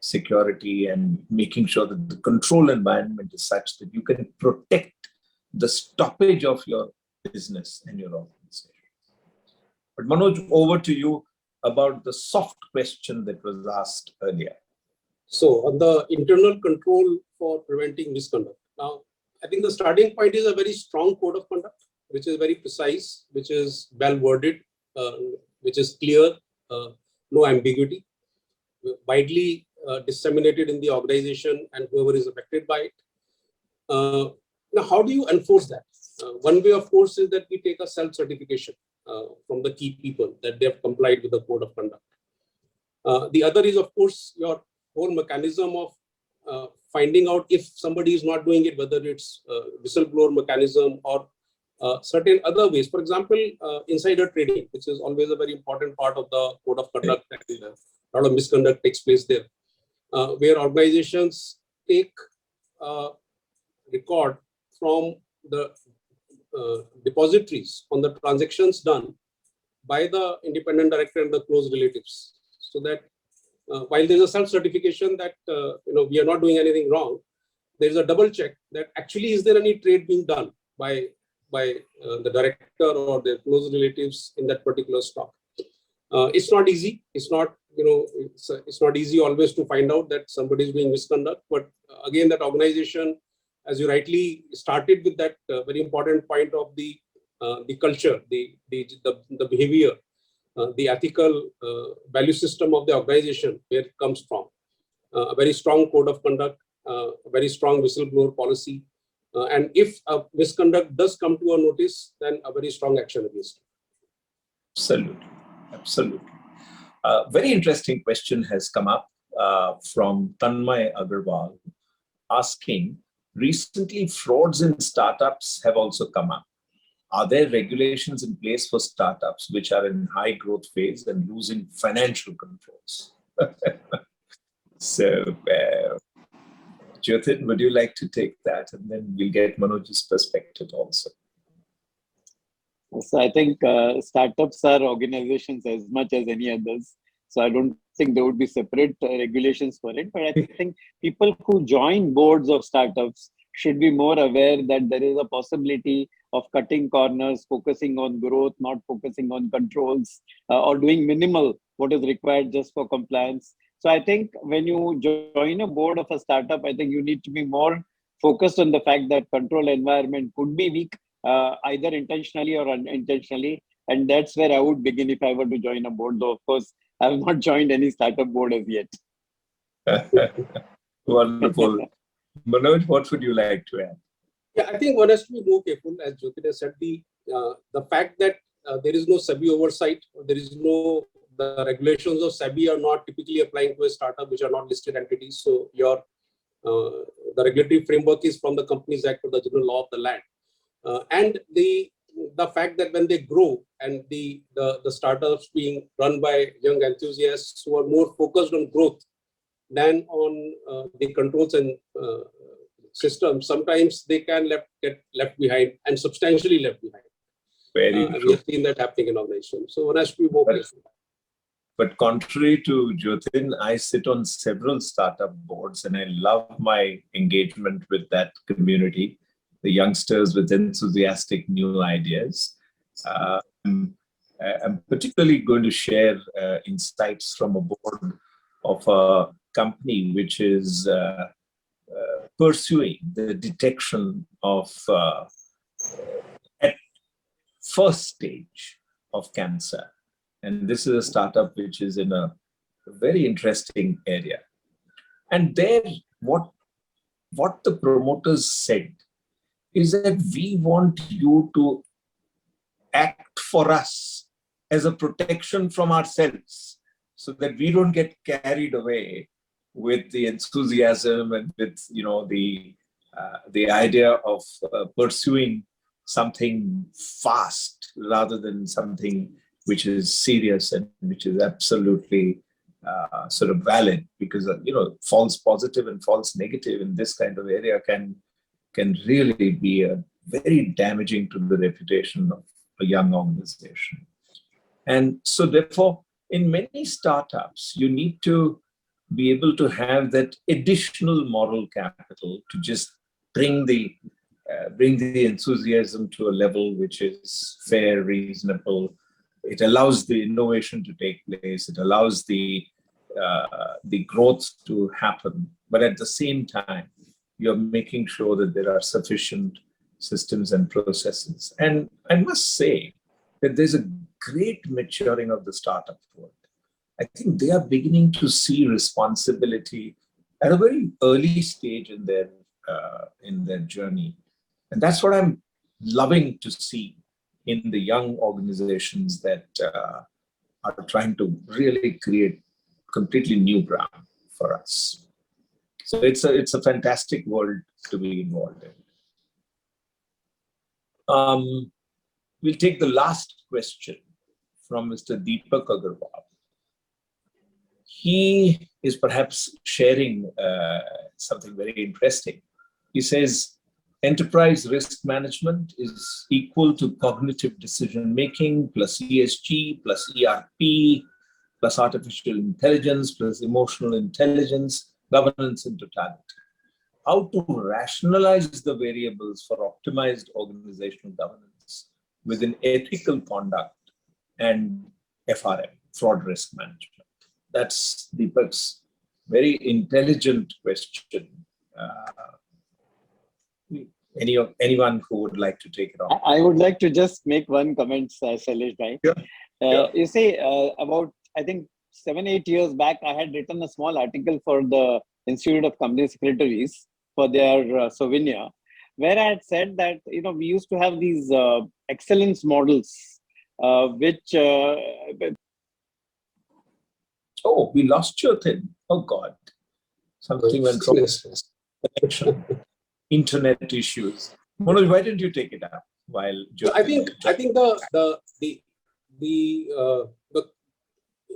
security and making sure that the control environment is such that you can protect the stoppage of your business and your organization. But Manoj, over to you about the soft question that was asked earlier. So on the internal control for preventing misconduct. Now, I think the starting point is a very strong code of conduct, which is very precise, which is well worded, which is clear, no ambiguity, widely disseminated in the organization and whoever is affected by it. Now, how do you enforce that? One way, of course, is that we take a self-certification from the key people that they have complied with the code of conduct. The other is, of course, your whole mechanism of finding out if somebody is not doing it, whether it's whistleblower mechanism or certain other ways. For example, insider trading, which is always a very important part of the code of conduct, and a lot of misconduct takes place there, where organizations take record from the depositories on the transactions done by the independent director and the close relatives, so that while there's a self-certification that we are not doing anything wrong, there's a double check that actually is there any trade being done by the director or their close relatives in that particular stock. It's not easy. It's not it's not easy always to find out that somebody is doing misconduct. But again, that organization, as you rightly started with that very important point of the culture, the behavior, the ethical value system of the organization, where it comes from. A very strong code of conduct, a very strong whistleblower policy. And if a misconduct does come to a notice, then a very strong action against it. Absolutely. Absolutely. Very interesting question has come up from Tanmay Agarwal, asking, recently frauds in startups have also come up. Are there regulations in place for startups which are in high growth phase and losing financial controls? So, Jyotin, would you like to take that? And then we'll get Manoj's perspective also. So I think startups are organizations as much as any others. So I don't think there would be separate regulations for it. But I think people who join boards of startups should be more aware that there is a possibility of cutting corners, focusing on growth, not focusing on controls, or doing minimal what is required just for compliance. So I think when you join a board of a startup, I think you need to be more focused on the fact that control environment could be weak, either intentionally or unintentionally. And that's where I would begin if I were to join a board. Though, of course, I have not joined any startup board as yet. Wonderful. Manoj, what would you like to add? Yeah, I think one has to be more careful, as Jyotin has said, the fact that there is no SEBI oversight, there is no, the regulations of SEBI are not typically applying to a startup which are not listed entities. So the regulatory framework is from the Companies Act or the General Law of the land. And the fact that when they grow and the startups being run by young enthusiasts who are more focused on growth than on the controls and systems, sometimes they can get left behind and substantially left behind. Very We true. have seen that happening in organizations. So one has to be more careful. But contrary to Jyotin, I sit on several startup boards and I love my engagement with that community, the youngsters with enthusiastic new ideas. I'm particularly going to share insights from a board of a company which is pursuing the detection of at first stage of cancer. And this is a startup which is in a very interesting area. And there, what the promoters said is that we want you to act for us as a protection from ourselves, so that we don't get carried away with the enthusiasm and with the idea of pursuing something fast rather than something which is serious and which is absolutely sort of valid, because false positive and false negative in this kind of area can really be very damaging to the reputation of a young organization. And so therefore, in many startups, you need to be able to have that additional moral capital to just bring the enthusiasm to a level which is fair, reasonable. It allows the innovation to take place. It allows the growth to happen. But at the same time, you're making sure that there are sufficient systems and processes. And I must say that there's a great maturing of the startup world. I think they are beginning to see responsibility at a very early stage in their journey. And that's what I'm loving to see in the young organizations that are trying to really create completely new ground for us. So it's a fantastic world to be involved in. We'll take the last question from Mr. Deepak Agarwal. He is perhaps sharing something very interesting. He says, enterprise risk management is equal to cognitive decision-making plus ESG plus ERP plus artificial intelligence plus emotional intelligence, governance in totality. How to rationalize the variables for optimized organizational governance within ethical conduct and FRM, fraud risk management. That's Deepak's very intelligent question. Anyone who would like to take it on? I would like to just make one comment, Shailesh bhai. You see, about, I think, 7-8 years back, I had written a small article for the Institute of Company Secretaries for their souvenir, where I had said that, we used to have these excellence models, which... Oh, we lost Jyotin. Oh, God. Something went wrong. Internet issues. Manoj, why didn't you take it up while Jyotin? I think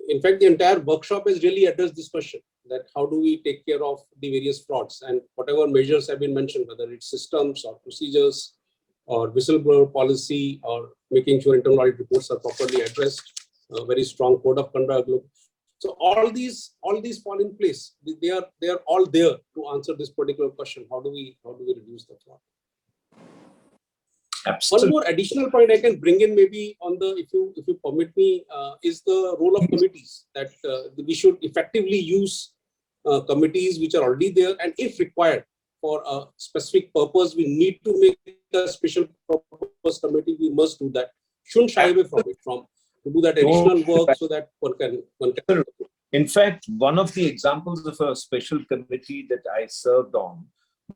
in fact, the entire workshop has really addressed this question, that how do we take care of the various frauds, and whatever measures have been mentioned, whether it's systems or procedures or whistleblower policy or making sure internal audit reports are properly addressed, a very strong code of conduct. So all these fall in place. They are all there to answer this particular question. How do we reduce the fraud? Absolutely. One more additional point I can bring in, maybe on the, if you permit me, is the role of committees, that we should effectively use committees which are already there, and if required for a specific purpose, we need to make a special purpose committee. We must do that. Shouldn't shy away from it, to do that additional work so that one can. In fact, one of the examples of a special committee that I served on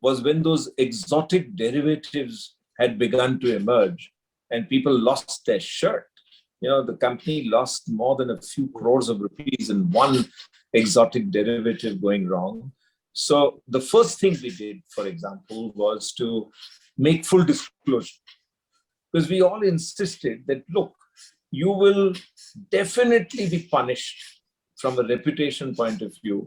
was when those exotic derivatives had begun to emerge and people lost their shirt. The company lost more than a few crores of rupees in one exotic derivative going wrong. So the first thing we did, for example, was to make full disclosure, because we all insisted that, look, you will definitely be punished from a reputation point of view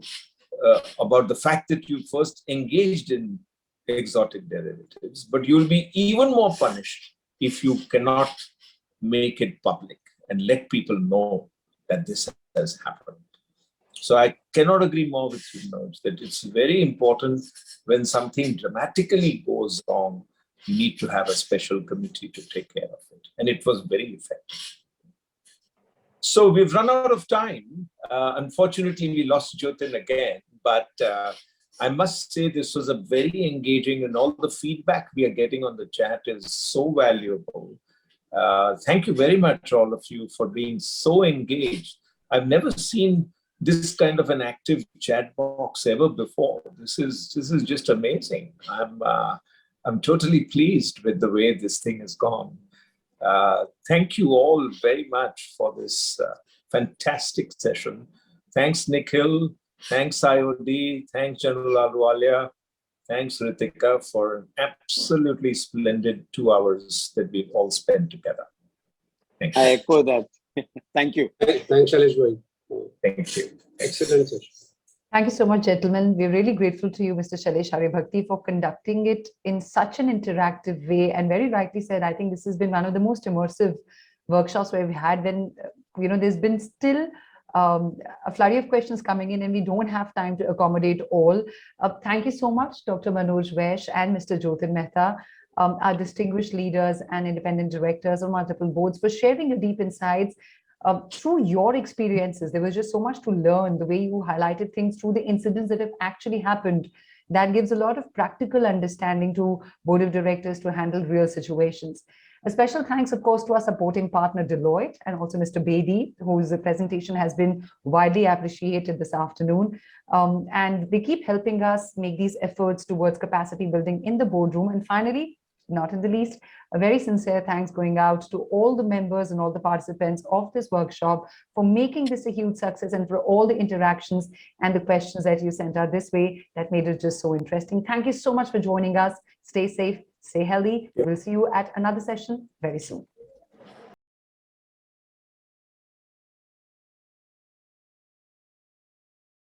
about the fact that you first engaged in exotic derivatives, but you'll be even more punished if you cannot make it public and let people know that this has happened. So I cannot agree more with you, Manoj, that it's very important when something dramatically goes wrong, you need to have a special committee to take care of it. And it was very effective. So we've run out of time. Unfortunately, we lost Jyotin again, but I must say this was a very engaging, and all the feedback we are getting on the chat is so valuable. Thank you very much, all of you, for being so engaged. I've never seen this kind of an active chat box ever before. This is just amazing. I'm totally pleased with the way this thing has gone. Thank you all very much for this fantastic session. Thanks, Nikhil. Thanks, IOD. Thanks, General Ahluwalia. Thanks, Ritika, for an absolutely splendid 2 hours that we've all spent together. Thank you. I echo that. Thank you. Thanks, Shailesh bhai. Thank you. Excellent session. Thank you so much, gentlemen. We're really grateful to you, Mr. Shailesh Aryabhakti, for conducting it in such an interactive way. And very rightly said, I think this has been one of the most immersive workshops where we've had when, there's been still A flurry of questions coming in and we don't have time to accommodate all. Thank you so much, Dr. Manoj Vaish and Mr. Jyotin Mehta, our distinguished leaders and independent directors on multiple boards, for sharing your deep insights through your experiences. There was just so much to learn, the way you highlighted things through the incidents that have actually happened. That gives a lot of practical understanding to board of directors to handle real situations. A special thanks, of course, to our supporting partner, Deloitte, and also Mr. Bedi, whose presentation has been widely appreciated this afternoon. And they keep helping us make these efforts towards capacity building in the boardroom. And finally, not in the least, a very sincere thanks going out to all the members and all the participants of this workshop for making this a huge success, and for all the interactions and the questions that you sent out this way that made it just so interesting. Thank you so much for joining us. Stay safe, stay healthy. We'll see you at another session very soon.